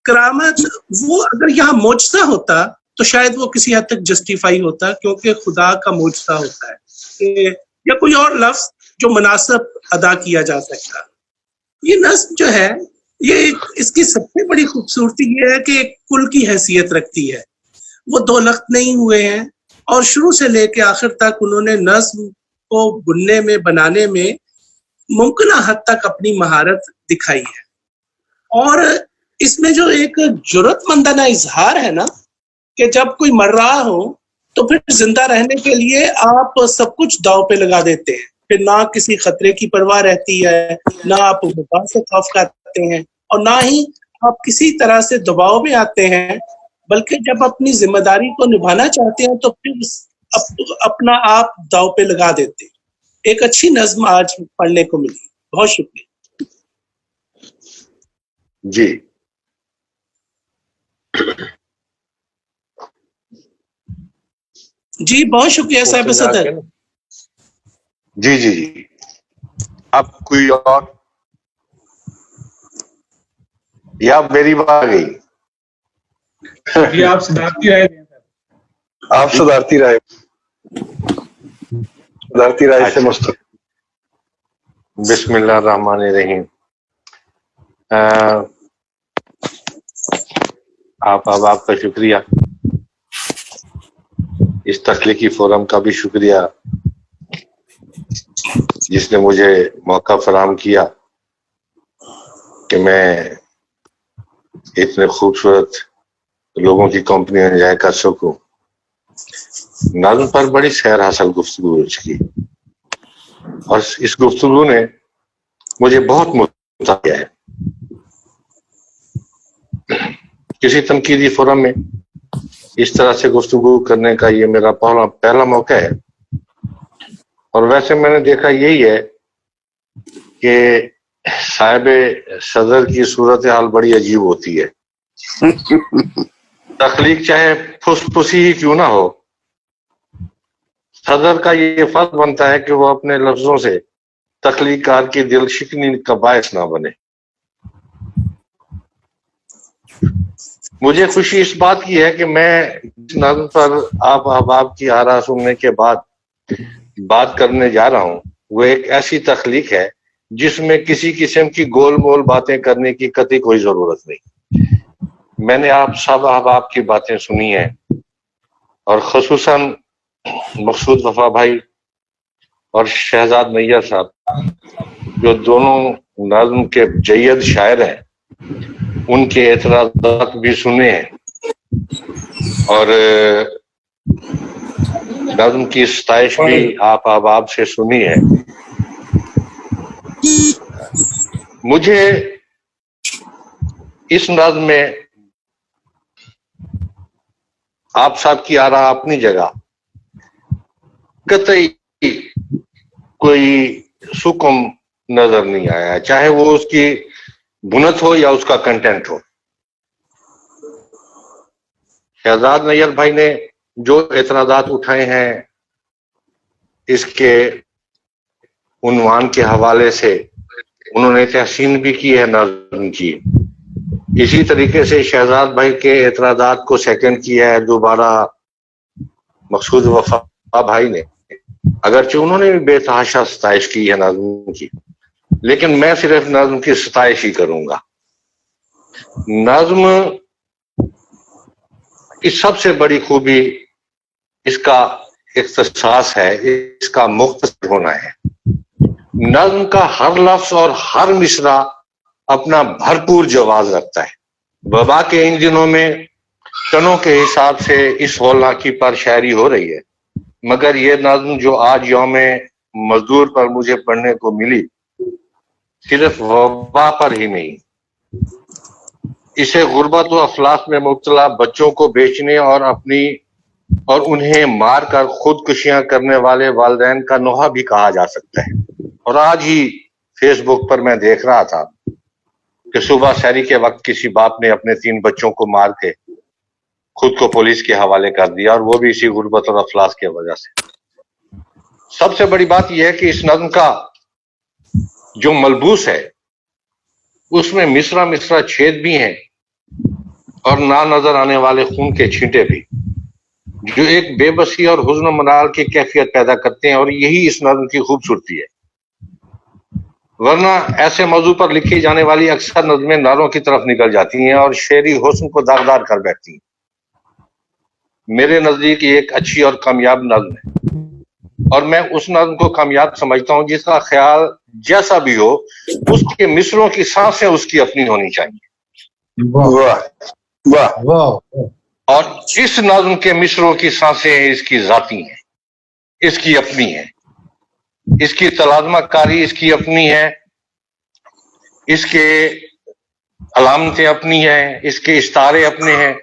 کرامت وہ اگر یہاں معجزہ ہوتا تو شاید وہ کسی حد تک جسٹیفائی ہوتا، کیونکہ خدا کا معجزہ ہوتا ہے یا کوئی اور لفظ جو مناسب ادا کیا جا سکتا۔ یہ نظم جو ہے، یہ اس کی سب سے بڑی خوبصورتی یہ ہے کہ ایک کل کی حیثیت رکھتی ہے، وہ دو لخت نہیں ہوئے ہیں، اور شروع سے لے کے آخر تک انہوں نے نظم کو بننے میں، بنانے میں ممکنہ حد تک اپنی مہارت دکھائی ہے۔ اور اس میں جو ایک جرأت مندانہ اظہار ہے نا، کہ جب کوئی مر رہا ہو تو پھر زندہ رہنے کے لیے آپ سب کچھ داؤ پہ لگا دیتے ہیں، پھر نہ کسی خطرے کی پرواہ رہتی ہے، نہ آپ وبا سے خوف کرتے ہیں، اور نہ ہی آپ کسی طرح سے دباؤ میں آتے ہیں، بلکہ جب اپنی ذمہ داری کو نبھانا چاہتے ہیں تو پھر اپنا آپ داؤ پہ لگا دیتے ہیں۔ ایک اچھی نظم آج پڑھنے کو ملی، بہت شکریہ جی۔ جی بہت شکریہ صاحب صدر۔ جی جی جی، اب کوئی اور یا میری بات آ گئی؟ جی آپ صدارتی رائے دیں۔ آپ صدارتی رائے سے مستقل۔ بسم اللہ الرحمن الرحیم۔ آپ کا شکریہ، اس تخلیقی فورم کا بھی شکریہ جس نے مجھے موقع فراہم کیا کہ میں اتنے خوبصورت لوگوں کی کمپنی انجوائے کر سکوں۔ نظم پر بڑی سیر حاصل گفتگو کی، اور اس گفتگو نے مجھے بہت متاثر کیا ہے۔ کسی تنقیدی فورم میں اس طرح سے گفتگو کرنے کا یہ میرا پہلا موقع ہے، اور ویسے میں نے دیکھا یہی ہے کہ صاحب صدر کی صورتحال بڑی عجیب ہوتی ہے۔ تخلیق چاہے پھس پھسی ہی کیوں نہ ہو، صدر کا یہ فرض بنتا ہے کہ وہ اپنے لفظوں سے تخلیق کار کی دل شکنی کا باعث نہ بنے۔ مجھے خوشی اس بات کی ہے کہ میں نظم پر آپ احباب کی آرا سننے کے بعد بات کرنے جا رہا ہوں، وہ ایک ایسی تخلیق ہے جس میں کسی قسم کی گول مول باتیں کرنے کی قطعی کوئی ضرورت نہیں۔ میں نے آپ سب احباب کی باتیں سنی ہیں، اور خصوصاً مقصود وفا بھائی اور شہزاد نیّر صاحب، جو دونوں نظم کے جید شاعر ہیں، ان کے اعتراضات بھی سنے ہیں، اور نظم کی ستائش بھی آپ احباب سے سنی ہے۔ مجھے اس نظم میں آپ صاحب کی آرا اپنی جگہ قطعی کوئی سکم نظر نہیں آیا، چاہے وہ اس کی بنت ہو یا اس کا کنٹینٹ ہو۔ شہزاد نیّر بھائی نے جو اعتراضات اٹھائے ہیں اس کے عنوان کے حوالے سے، انہوں نے تحسین بھی کی ہے نظم کی۔ اسی طریقے سے شہزاد بھائی کے اعتراضات کو سیکنڈ کیا ہے دوبارہ مقصود وفا بھائی نے، اگرچہ انہوں نے بھی بے تحاشا ستائش کی ہے نظم کی، لیکن میں صرف نظم کی ستائش ہی کروں گا۔ نظم کی سب سے بڑی خوبی اس کا اختصاص ہے، اس کا مختصر ہونا ہے۔ نظم کا ہر لفظ اور ہر مصرع اپنا بھرپور جواز رکھتا ہے۔ وبا کے ان دنوں میں ٹنوں کے حساب سے اس ہولناکی پر شاعری ہو رہی ہے، مگر یہ نظم جو آج یوم مزدور پر مجھے پڑھنے کو ملی، صرف وبا پر ہی نہیں، اسے غربت و افلاس میں مبتلا بچوں کو بیچنے اور انہیں مار کر خودکشیاں کرنے والے والدین کا نوحہ بھی کہا جا سکتا ہے۔ اور آج ہی فیس بک پر میں دیکھ رہا تھا کہ صبح سحری کے وقت کسی باپ نے اپنے 3 بچوں کو مار کے خود کو پولیس کے حوالے کر دیا، اور وہ بھی اسی غربت اور افلاس کی وجہ سے۔ سب سے بڑی بات یہ ہے کہ اس نظم کا جو ملبوس ہے اس میں مصرع چھید بھی ہیں اور نہ نظر آنے والے خون کے چھینٹے بھی۔ جو ایک بے بسی اور حزن و ملال کی کیفیت پیدا کرتے ہیں، اور یہی اس نظم کی خوبصورتی ہے. ورنہ ایسے موضوع پر لکھی جانے والی اکثر نظمیں نعروں کی طرف نکل جاتی ہیں اور شعری حسن کو داغدار کر بیٹھتی ہیں. میرے نزدیک یہ ایک اچھی اور کامیاب نظم ہے، اور میں اس نظم کو کامیاب سمجھتا ہوں جس کا خیال جیسا بھی ہو اس کے مصروں کی سانسیں اس کی اپنی ہونی چاہیے. واہ واہ. اور اس نظم کے مصروں کی سانسیں اس کی ذاتی ہیں، اس کی اپنی ہیں. اس کی تلازمہ کاری اس کی اپنی ہے، اس کے علامتیں اپنی ہیں، اس کے استعارے اپنے ہیں.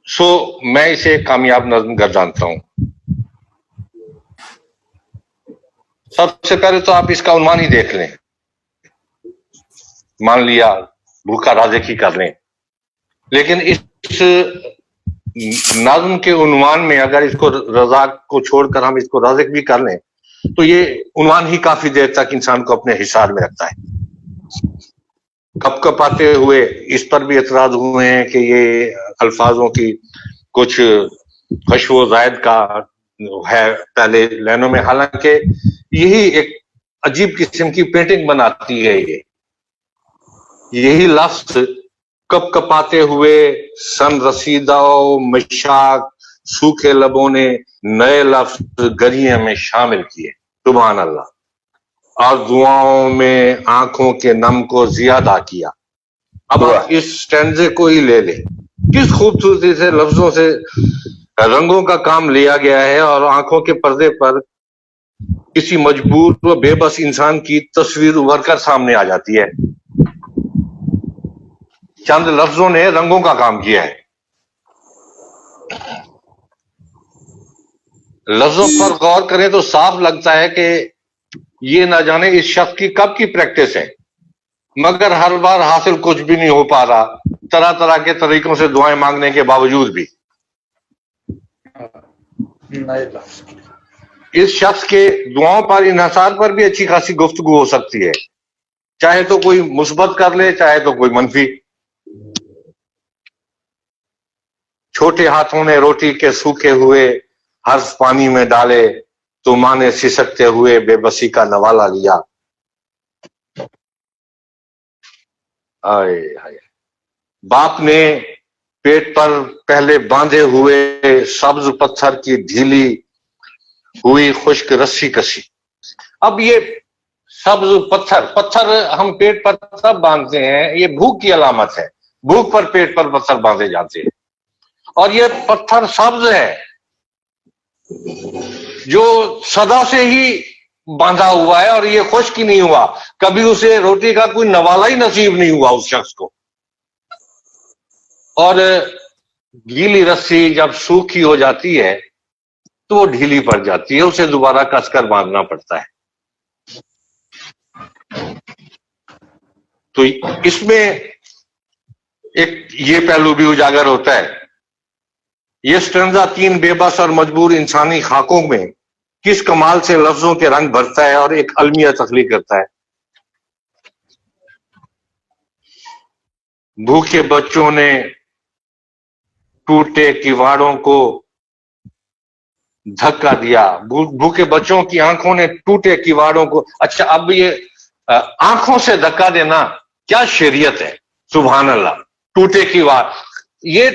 سو میں اسے کامیاب نظم گردانتا ہوں. سب سے پہلے تو آپ اس کا عنوان ہی دیکھ لیں. مان لیا بھوکا رازق ہی کر لیں، لیکن اس نظم کے عنوان میں اگر اس کو رزاق کو چھوڑ کر ہم اس کو رازق بھی کر لیں تو یہ عنوان ہی کافی دیر تک انسان کو اپنے حصار میں رکھتا ہے. کپ کپ آتے ہوئے اس پر بھی اعتراض ہوئے ہیں کہ یہ الفاظوں کی کچھ خشو و زائد کا ہے پہلے لائنوں میں، حالانکہ یہی ایک عجیب قسم کی پینٹنگ بناتی ہے. یہی لفظ کپ کپاتے ہوئے سن رسیدہ و مشاک سوکھے لبوں نے نئے لفظ گریے میں شامل کیے. سبحان اللہ. اور دعاؤں میں آنکھوں کے نم کو زیادہ کیا. اب آپ اس سٹینزے کو ہی لے لیں، کس خوبصورتی سے لفظوں سے رنگوں کا کام لیا گیا ہے، اور آنکھوں کے پردے پر کسی مجبور و بے بس انسان کی تصویر ابھر کر سامنے آ جاتی ہے. چند لفظوں نے رنگوں کا کام کیا ہے. لفظوں پر غور کریں تو صاف لگتا ہے کہ یہ نہ جانے اس شخص کی کب کی پریکٹس ہے، مگر ہر بار حاصل کچھ بھی نہیں ہو پا رہا، طرح طرح کے طریقوں سے دعائیں مانگنے کے باوجود بھی. اس شخص کے دعاؤں پر انحصار پر بھی اچھی خاصی گفتگو ہو سکتی ہے، چاہے تو کوئی مثبت کر لے چاہے تو کوئی منفی. چھوٹے ہاتھوں نے روٹی کے سوکھے ہوئے حرف پانی میں ڈالے تو ماں نے سسکتے ہوئے بے بسی کا نوالا لیا. باپ نے پیٹ پر پہلے باندھے ہوئے سبز پتھر کی ڈھیلی ہوئی خشک رسی کسی. اب یہ سبز پتھر ہم پیٹ پر تب باندھتے ہیں، یہ بھوک کی علامت ہے، بھوک پر پیٹ پر پتھر باندھے جاتے ہیں. اور یہ پتھر سبز ہے جو صدا سے ہی باندھا ہوا ہے، اور یہ خشک ہی نہیں ہوا، کبھی اسے روٹی کا کوئی نوالا ہی نصیب نہیں ہوا اس شخص کو. اور گیلی رسی جب سوکھی ہو جاتی ہے تو وہ ڈھیلی پڑ جاتی ہے، اسے دوبارہ کس کر باندھنا پڑتا ہے. تو اس میں ایک یہ پہلو بھی اجاگر ہوتا ہے. یہ سٹنزا 3 بے بس اور مجبور انسانی خاکوں میں کس کمال سے لفظوں کے رنگ بھرتا ہے اور ایک المیہ تخلیق کرتا ہے. بھوکے بچوں نے ٹوٹے کیواڑوں کو دھکا دیا. بھوکے بچوں کی آنکھوں نے ٹوٹے کیواڑوں کو. اچھا، اب یہ آنکھوں سے دھکا دینا کیا شریعت ہے. سبحان اللہ. ٹوٹے کیواڑ، یہ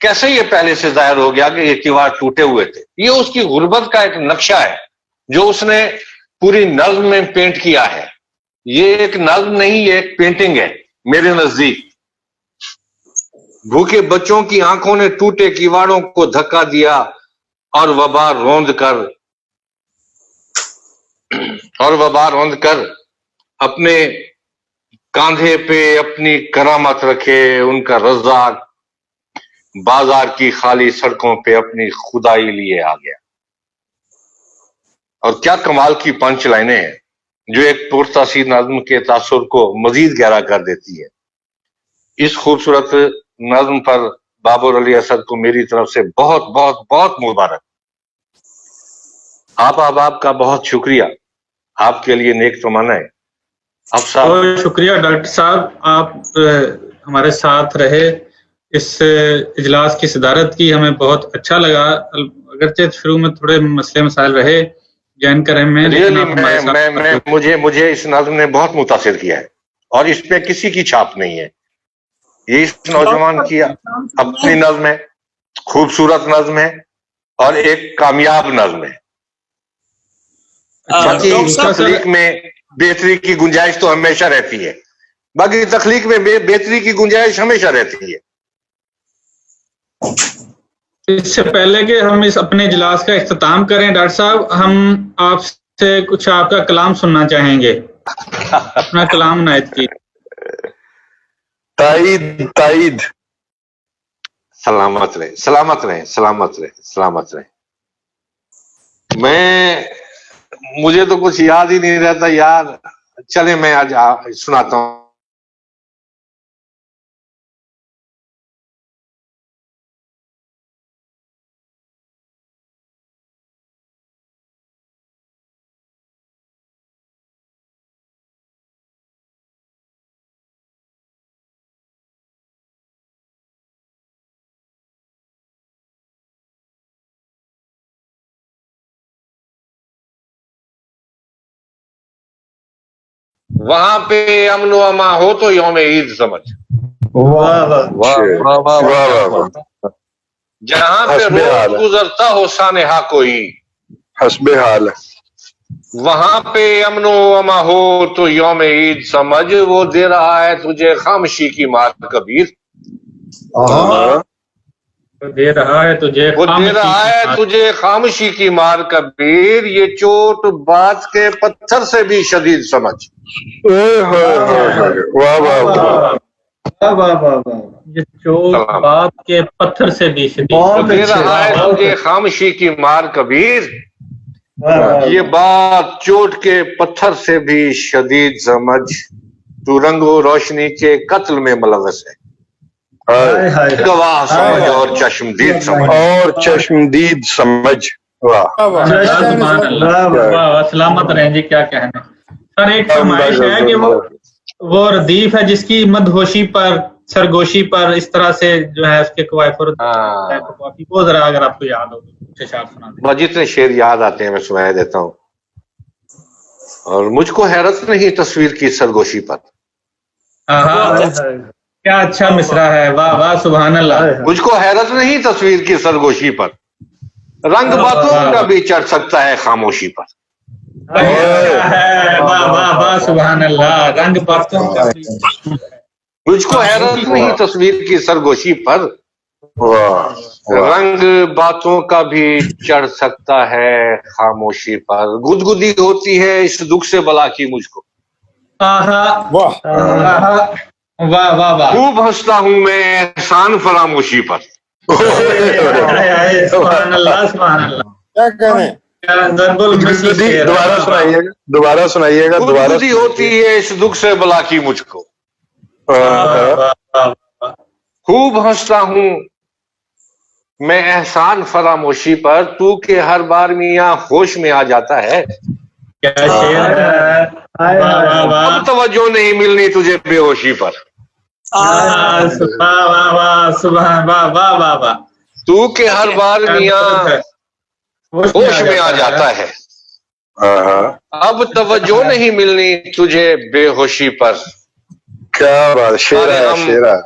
کیسے یہ پہلے سے ظاہر ہو گیا کہ یہ کیواڑ ٹوٹے ہوئے تھے. یہ اس کی غربت کا ایک نقشہ ہے جو اس نے پوری نظم میں پینٹ کیا ہے. یہ ایک نظم نہیں، یہ ایک پینٹنگ ہے میرے نزدیک. بھوکے بچوں کی آنکھوں نے ٹوٹے کیواڑوں کو دھکا دیا اور وبا روند کر اپنے کاندھے پہ اپنی کرامت رکھے. ان کا رزاق بازار کی خالی سڑکوں پہ اپنی خدائی لیے آ گیا. اور کیا کمال کی پنچ لائنیں ہیں جو ایک پرتاثیر نظم کے تاثر کو مزید گہرا کر دیتی ہے. اس خوبصورت نظم پر بابر علی اسد کو میری طرف سے بہت بہت بہت مبارک. آپ کا بہت شکریہ. آپ کے لیے نیک تمنا ہے. بہت شکریہ ڈاکٹر صاحب، آپ ہمارے ساتھ رہے اس اجلاس کی صدارت کی، ہمیں بہت اچھا لگا، اگرچہ شروع میں تھوڑے مسئلے مسائل رہے جوائن کرنے میں، مجھے اس نظم نے بہت متاثر کیا ہے، اور اس پہ کسی کی چھاپ نہیں ہے. یہ اس نوجوان کی اپنی نظم ہے، خوبصورت نظم ہے اور ایک کامیاب نظم ہے. باقی تخلیق میں بہتری کی گنجائش تو ہمیشہ رہتی ہے، باقی تخلیق میں بہتری کی گنجائش ہمیشہ رہتی ہے. اس سے پہلے کہ ہم اس اپنے اجلاس کا اختتام کریں ڈاکٹر صاحب، ہم آپ سے کچھ آپ کا کلام سننا چاہیں گے. اپنا کلام عنایت کی. تائید. سلامت رہے، سلامت رہے، سلامت رہے، سلامت رہے. مجھے تو کچھ یاد ہی نہیں رہتا یار. چلے میں آج سناتا ہوں. وہاں پہ امن و اما ہو تو یوم عید سمجھ. جہاں پہ روز گزرتا ہو سانحہ کوئی، حسب حال. وہاں پہ امن و اما ہو تو یوم عید سمجھ. وہ دے رہا ہے تجھے خاموشی کی مار کبیر. دے رہا ہے تجھے خاموشی کی مار کبیر. یہ چوٹ بات کے پتھر سے بھی شدید سمجھ. یہ چوٹ بات کے پتھر سے بھی شدید. دے رہا ہے تجھے خاموشی کی مار کبیر. یہ بات چوٹ کے پتھر سے بھی شدید سمجھ. تو رنگ و روشنی کے قتل میں ملوث ہے. گواہ سمجھ اور چشمدید سمجھ. سلامت رہیں جی، کیا کہنے. سر ایک فرمائش ہے کہ وہ ردیف ہے جس کی مدہوشی پر، سرگوشی پر اس طرح سے جو ہے اس کے کوائفر، وہ ذرا اگر آپ کو یاد ہو تو شعر سنا دیں. جتنے شعر یاد آتے ہیں میں سنا دیتا ہوں. اور مجھ کو حیرت نہیں تصویر کی سرگوشی پر. کیا اچھا مصرع ہے، واہ واہ سبحان اللہ. مجھ کو حیرت نہیں تصویر کی سرگوشی پر، رنگ باتوں کا بھی چڑھ سکتا ہے خاموشی پر. واہ واہ واہ سبحان اللہ. رنگ باتوں کا بھی. مجھ کو حیرت نہیں تصویر کی سرگوشی پر، رنگ باتوں کا بھی چڑھ سکتا ہے خاموشی پر. گدگدی ہوتی ہے اس دکھ سے بلا کی مجھ کو. واہ واہ واہ. خوب ہنستا ہوں میں احسان فراموشی پر. سبحان اللہ سبحان اللہ. کیا کہنے. دوبارہ سنائیے گا. گدگدی ہوتی ہے اس دکھ سے بلا کی مجھ کو. خوب ہنستا ہوں میں احسان فراموشی پر. تو کہ ہر بار میاں ہوش میں آ جاتا ہے. اب توجہ نہیں ملنی تجھے بے ہوشی پر. تو کہ ہر بار میاں ہوش میں آ جاتا ہے. اب توجہ نہیں ملنی تجھے بے ہوشی پر. کیا بات. شیرہ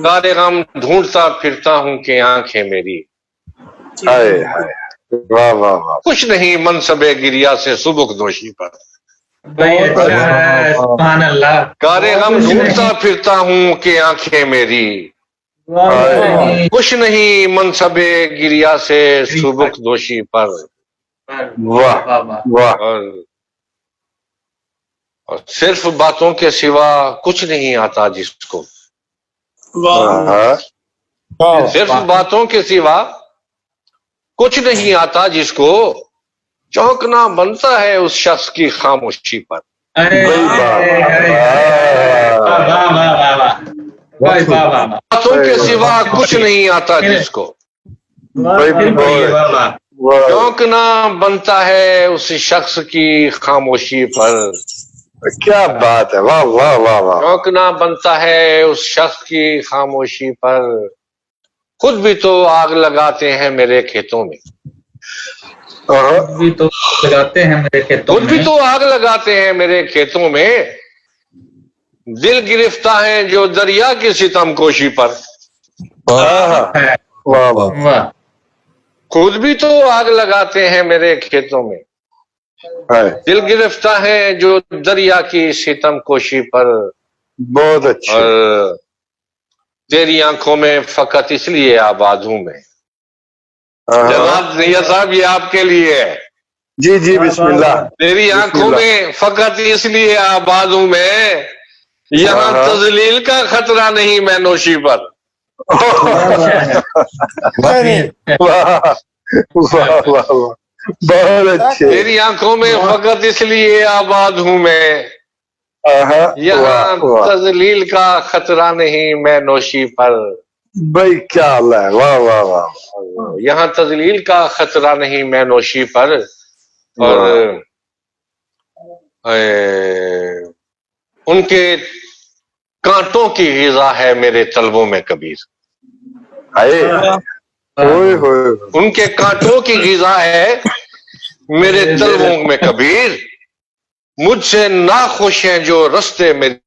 کارے غم ڈھونڈتا پھرتا ہوں کہ آنکھیں میری. واہ واہ واہ. کچھ نہیں منصب گریا سے سبک دوشی پر. سبحان اللہ. کارے غم ڈھونڈتا پھرتا ہوں کہ آنکھیں میری. کچھ نہیں منصب گریا سے سبک دوشی پر. واہ واہ. اور صرف باتوں کے سوا کچھ نہیں آتا جس کو. صرف باتوں کے سوا کچھ نہیں آتا جس کو. چونکنا بنتا ہے اس شخص کی خاموشی پر. باتوں کے سوا کچھ نہیں آتا جس کو. چونکنا بنتا ہے اس شخص کی خاموشی پر. क्या बात है, वाह वाह वाह वाह। चौंकना बनता है उस शख्स की खामोशी पर, खुद भी तो आग लगाते हैं मेरे खेतों में। खुद भी तो लगाते हैं मेरे खेतों खुद भी में। तो आग लगाते हैं मेरे खेतों में, दिल गिरफ्ता है जो दरिया की सितमकोशी पर। वाह वाह वाह। खुद भी तो आग लगाते हैं मेरे खेतों में, दिल गिरफ्ता है जो दरिया की सितमकोशी पर। बहुत अच्छे। और तेरी आंखों में फकत इसलिए आबाद हूं मैं। जनाब नैयर साहब, ये आपके लिए है। जी जी बिस्मिल्लाह। तेरी आंखों में फकत इसलिए आबाद हूं मैं, यहाँ तजलील का खतरा नहीं मैं नोशी पर। वाह वाह वाह, बहुत अच्छे। तेरी आंखों में फकत इसलिए आबाद हूं मैं, यहाँ तजलील का खतरा नहीं मैं नोशी पर। भाई क्या अल्लाह है, वाह वाह वाह। यहाँ तजलील का खतरा नहीं मैं नोशी पर। और उनके कांटों की ग़िज़ा है मेरे तलबों में कबीर। उनके कांटों की ग़िज़ा है मेरे तलबों में कबीर, मुझसे नाखुश हैं जो रस्ते में।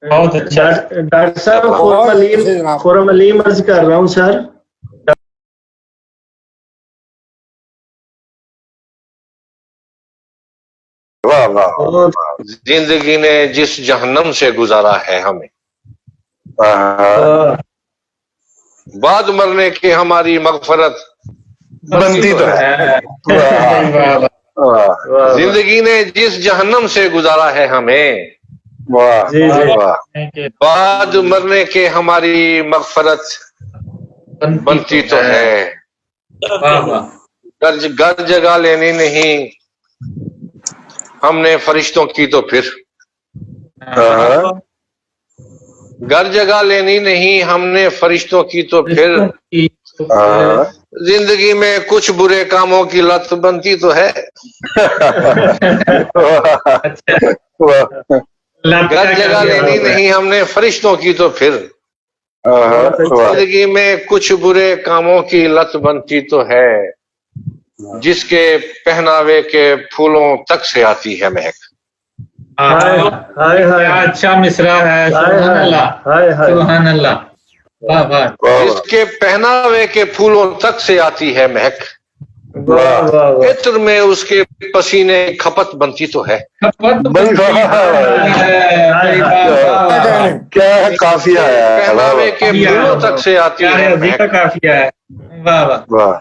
बहुत अच्छा। डॉक्टर साहब खुरम अलीम अर्ज कर रहा हूँ सर। वाह वाह। जिंदगी ने जिस जहन्नम से गुजारा है हमें, बाद मरने की हमारी मगफरत बनती तो है। जिंदगी ने जिस जहन्नम से गुजारा है हमें, बाद मरने के हमारी मगफरत बनती तो है। घर जगह लेनी नहीं हमने फरिश्तों की तो फिर, घर जगह लेनी नहीं हमने फरिश्तों की तो फिर, जिंदगी में कुछ बुरे कामों की लत बनती तो है। घर जगह लेनी नहीं हमने फरिश्तों की तो फिर, जिंदगी में कुछ बुरे कामों की लत बनती तो है, जिसके पहनावे के फूलों तक से आती है महक। अच्छा मिसरा है, सुभान अल्लाह सुभान अल्लाह। वाह वाह। जिसके पहनावे के फूलों तक से आती है महक, इत्र में उसके पसीने खपत बनती तो है। क्या काफिया है, पहनावे के फूलों तक से आती है महक। काफिया है। वाह वाह।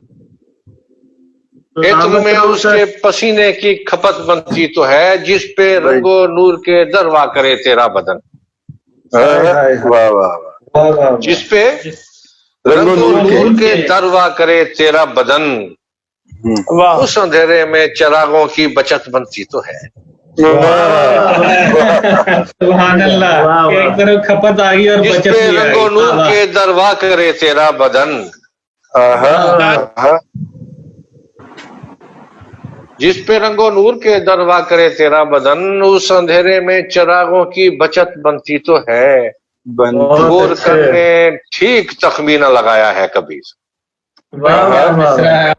इत्र में उसके पसीने की खपत बनती तो है, जिस पे रंगो नूर के दरवा करे तेरा बदन। वाह वाह। जिस पे रंगो नूर के दरवा करे तेरा बदन, उस अंधेरे में चिरागों की बचत बनती तो है। सुभान अल्लाह। एक तरफ खपत आ गई और बचत भी आ गई। रंगो नूर के दरवा करे तेरा बदन, जिस पे रंगो नूर के दरवा करे तेरा बदन, उस अंधेरे में चिरागों की बचत बनती तो है। गौर करने ठीक तखमीना लगाया है कबीर।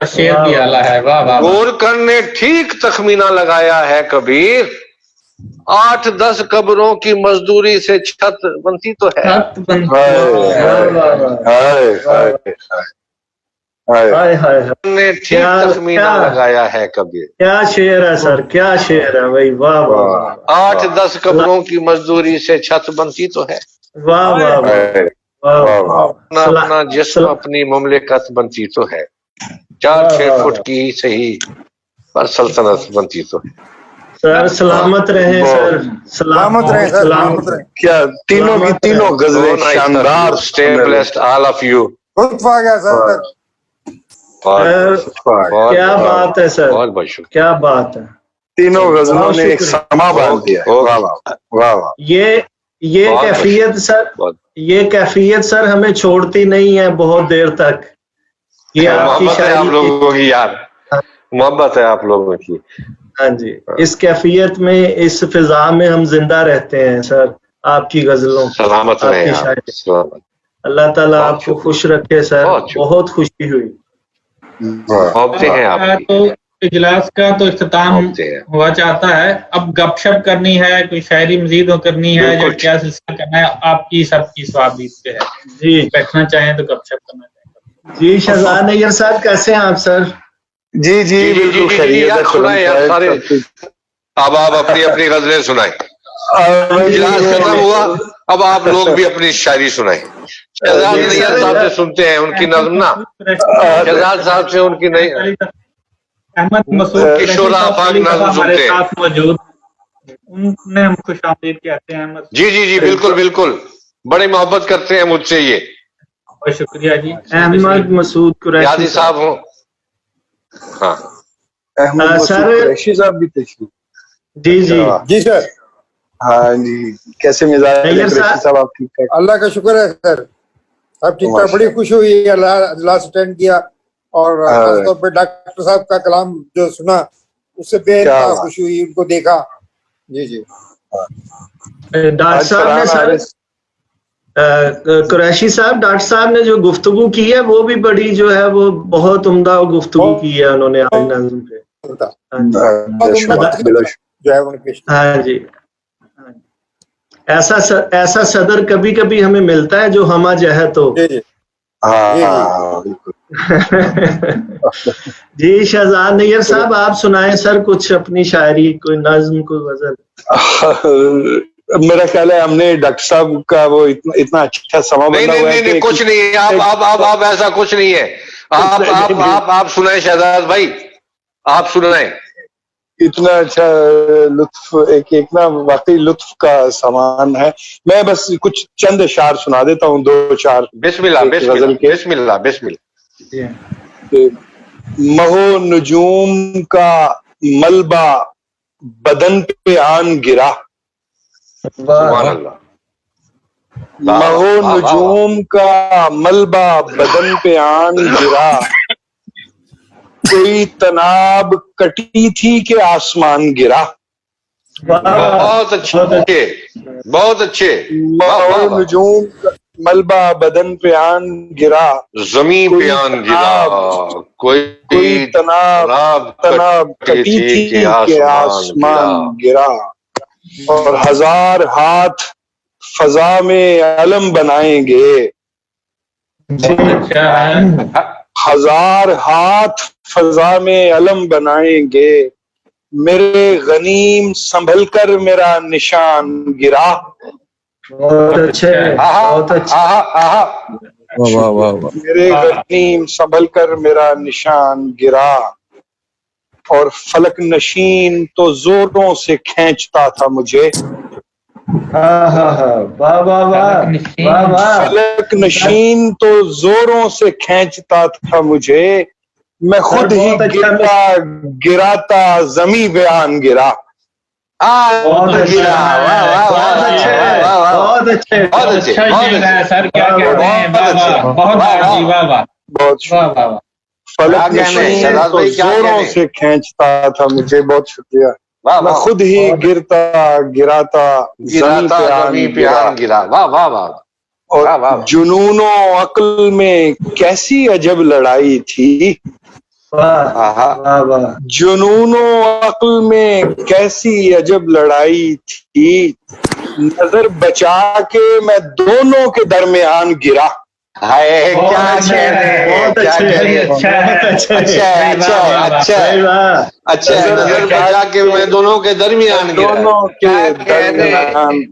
शेर भी आला है। वाह वाह। गौर करने ठीक तखमीना लगाया है कबीर, 8-10 कब्रों की मजदूरी से छत बनती तो है। ने ठीक तखमीना लगाया है कबीर। क्या शेर है सर, क्या शेर है भाई। वाह वाह। 8-10 कब्रों की मजदूरी से छत बनती तो है। वाह वाह। अपना अपना जिस्म अपनी मुमलिकत बनती तो है, 4-6 फुट की सही पर सल्तनत बनती तो है। सर सलामत रहे सर, सलामत रहे सर, सलामत रहे। क्या तीनों की तीनों गजलें शानदार। Stay blessed all of you. लुत्फ आ गया सर। क्या बात है सर, बहुत बहुत शुक्रिया, क्या बात है। तीनों गजलों बहुत ने एक शुक्रिया। समा बांध दिया। वाह वाह वाह वाह। ये बहुत कैफियत सर, ये कैफियत सर हमें छोड़ती नहीं है बहुत देर तक। ये आपकी मोहब्बत है आप शायरी, लोगों की यार, मोहब्बत है आप लोगों की। हाँ जी, इस कैफियत में, इस फिजा में हम जिंदा रहते हैं सर, आपकी गजलों, सलामत रहे आपकी आप, शायरी। सलामत। अल्लाह ताला बहुत आपको शुक्रिया। खुश रखे सर, बहुत खुशी हुई। मोहब्बतें हैं आपकी। तो इजलास का तो इख्तिताम हुआ चाहता है, अब गपशप करनी है, कोई शायरी मजीद करनी है, या क्या सिलसिला करना है, आपकी सबकी स्वाबीत पे है जी। बैठना चाहें तो गपशप करना चाहें जी। शहजाद नैयर साहब कैसे हैं आप सर? जी जी बिल्कुल खैरियत है। सुनाए यार सारे, अब आप अपनी अपनी गजलें सुनाएं। इजलास खत्म हुआ, अब आप लोग भी अपनी शायरी सुनाएं। शहजाद नैयर साहब से सुनते हैं उनकी नज्म ना, शहजाद साहब से उनकी नहीं, अहमद मसूद किशोर आफाक नज्म हमारे सुनते हैं। साथ मौजूद, उन्हें हम खुश आमदीद कहते हैं। जी जी जी बिल्कुल बिल्कुल, बड़ी मोहब्बत करते हैं मुझसे ये। बहुत शुक्रिया जी। अहमद मसूद यादी साहब हो। हाँ अहमद मसूद सर, कुरैशी साहब भी तशरीफ। जी जी जी सर। हाँ जी, कैसे मिजाज है नैयर कुरैशी साहब? आप ठीक ठाक? अल्लाह का शुक्र है सर, सब ठीक ठाक। बड़ी खुशी हुई अल्लाह अटेंड किया, और खासतौर पे डॉक्टर साहब का कलाम जो सुना उससे बेहद खुशी हुई, उनको देखा। जी जी। डॉक्टर साहब ने सर, कुरैशी साहब, डॉक्टर साहब ने जो गुफ्तगू की है वो भी बड़ी जो है वो बहुत उम्दा गुफ्तगू की है उन्होंने आज नज़्म पे। जो है उन्होंने, हाँ जी, ऐसा सदर कभी कभी हमें मिलता है जो हमा जहत हो। जी। शहजाद नैयर साहब आप सुनाएं सर कुछ अपनी शायरी, कोई नज्म, कोई गजल। मेरा ख्याल है हमने डॉक्टर साहब का वो इतना अच्छा समा बना हुआ है। नहीं कुछ नहीं है, आप ऐसा कुछ नहीं है। आप सुनाए शहजाद भाई, आप सुनाए। इतना अच्छा लुत्फ, एक ना वाकई लुत्फ का सामान है। मैं बस कुछ चंद अशार सुना देता हूँ, दो चार। बिस्मिल्लाह बिस्मिल्लाह बिस्मिल्लाह। महो नजूम का मलबा बदन पे आन गिरा, महो नजूम का मलबा बदन पे आन गिरा, कोई तनाब कटी थी कि आसमान गिरा। बहुत अच्छे, बहुत अच्छे। महो नजूम का मलबा बदन पे आन गिरा, जमीन पे आन गिरा, कोई तनाब कटी थी कि आसमान गिरा, और हजार हाथ फजा में अलम बनाएंगे, हजार हाथ फजा में अलम बनाएंगे, मेरे गनीम संभल कर मेरा निशान गिरा। बहुत अच्छे, बहुत अच्छे। वाह वाह वाह। मेरे गनीम संभल कर मेरा निशान गिरा, और फलक नशीन तो जोरों से खींचता था मुझे। वाह वाह वाह वाह। फलक नशीन तो जोरों से खींचता था मुझे, मैं खुद ही गिराता जमी बयान गिरा। बहुत अच्छे, सर, क्या कहते हैं, बहुत फलक नशीन तो जोरों से खींचता था मुझे। बहुत शुक्रिया। मैं खुद ही गिराता जमी पे आन गिरा। वाह वाह वाह। और जुनूनो अक्ल में कैसी अजब लड़ाई थी, जुनूनो अक्ल में कैसी अजब लड़ाई थी, नजर बचा के मैं दोनों के दरमियान गिरा। हाय क्या अच्छा, नजर बचा के मैं दोनों के दरमियान गिरा। दोनों के दरमियान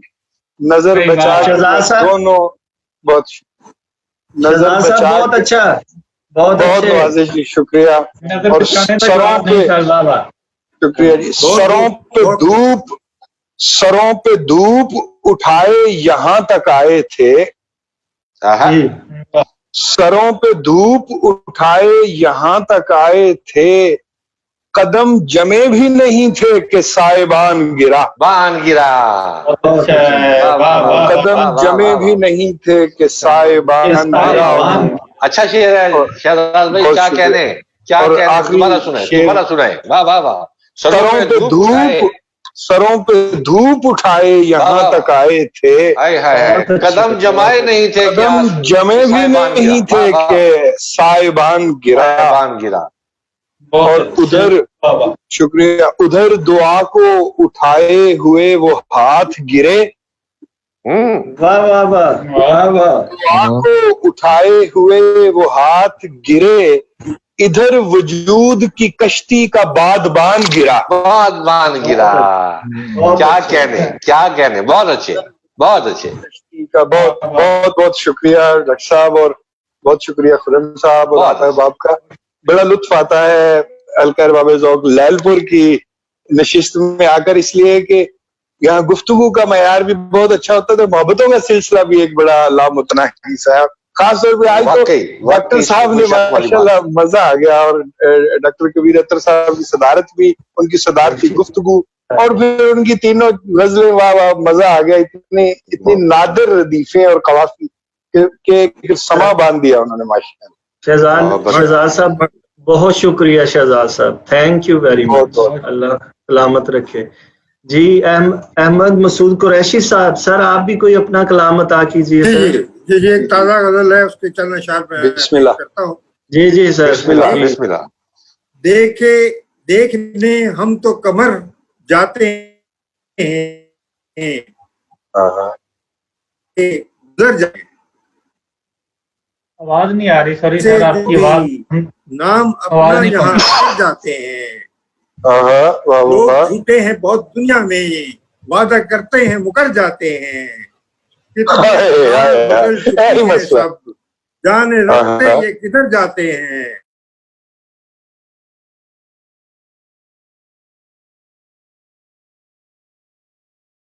नजर बचा के दोनों। बहुत नजर बचा, बहुत अच्छा, बहुत वाज़ेह जी, शुक्रिया। और सरों पे, शुक्रिया जी। सरों पे धूप उठाए यहाँ तक आए थे, सरों पे धूप उठाए यहाँ तक आए थे, कदम जमे भी नहीं थे कि साहिबान गिरा। बान गिरा। कदम जमे भी नहीं थे कि साहिबान गिरा। अच्छा शेर है शहजाद भाई, क्या कहने, क्या कहने, दोबारा सुनाए। वाह वाह वाह। सरों पे धूप उठाए यहाँ तक आए थे, कदम जमाए नहीं थे, कदम जमे भी नहीं थे कि साहिबान गिरा। और उधर, शुक्रिया, उधर दुआ को उठाए हुए वो हाथ गिरे। वाह वाह वाह वाह वाह। दुआ को उठाए हुए वो हाथ गिरे, इधर वजूद की कश्ती का बादबान गिरा। बादबान गिरा। क्या कहने, क्या कहने, बहुत अच्छे, बहुत अच्छे। कश्ती का बहुत बहुत बहुत शुक्रिया डॉक्टर साहब, और बहुत शुक्रिया खुरम साहब और आता बाप का। बड़ा लुत्फ आता है अलकर बाब ज़ौक़ लैलपुर की नशिस्त में आकर, इसलिए कि यहाँ गुफ्तगू का मयार भी बहुत अच्छा होता है, तो मोहब्बतों का सिलसिला भी एक बड़ा लामुतनाहिस है। खास तौर पे आज तो डॉक्टर साहब ने माशाल्लाह मजा आ गया, और डॉक्टर कबीर अत्तर साहब की सदारत भी, उनकी सदारती गुफ्तगू, और फिर उनकी तीनों गजलें, वाह वाह मजा आ गया। इतनी नादिर लतीफे और कवाफी के समा बांध दिया उन्होंने माशाल्लाह। शहजाद साहब बहुत शुक्रिया शहजाद साहब, थैंक यू वेरी मच, अल्लाह सलामत रखे। जी अहमद मसूद कुरैशी साहब, सर आप भी कोई अपना कलाम अता कीजिए सर। जी एक ताजा गजल है, उसके चंद अशआर बिस्मिल्लाह करता हूँ। जी सर बिस्मिल्लाह बिस्मिल्लाह। देखने हम तो कमर जाते हैं, गुजर जाए। आवाज नहीं आ रही, सॉरी सर आपकी आवाज। नाम अपना यहाँ कर जाते हैं, लोग झूठे हैं बहुत दुनिया में, वादा करते हैं मुकर जाते हैं। सब जाने रखते ये किधर जाते हैं,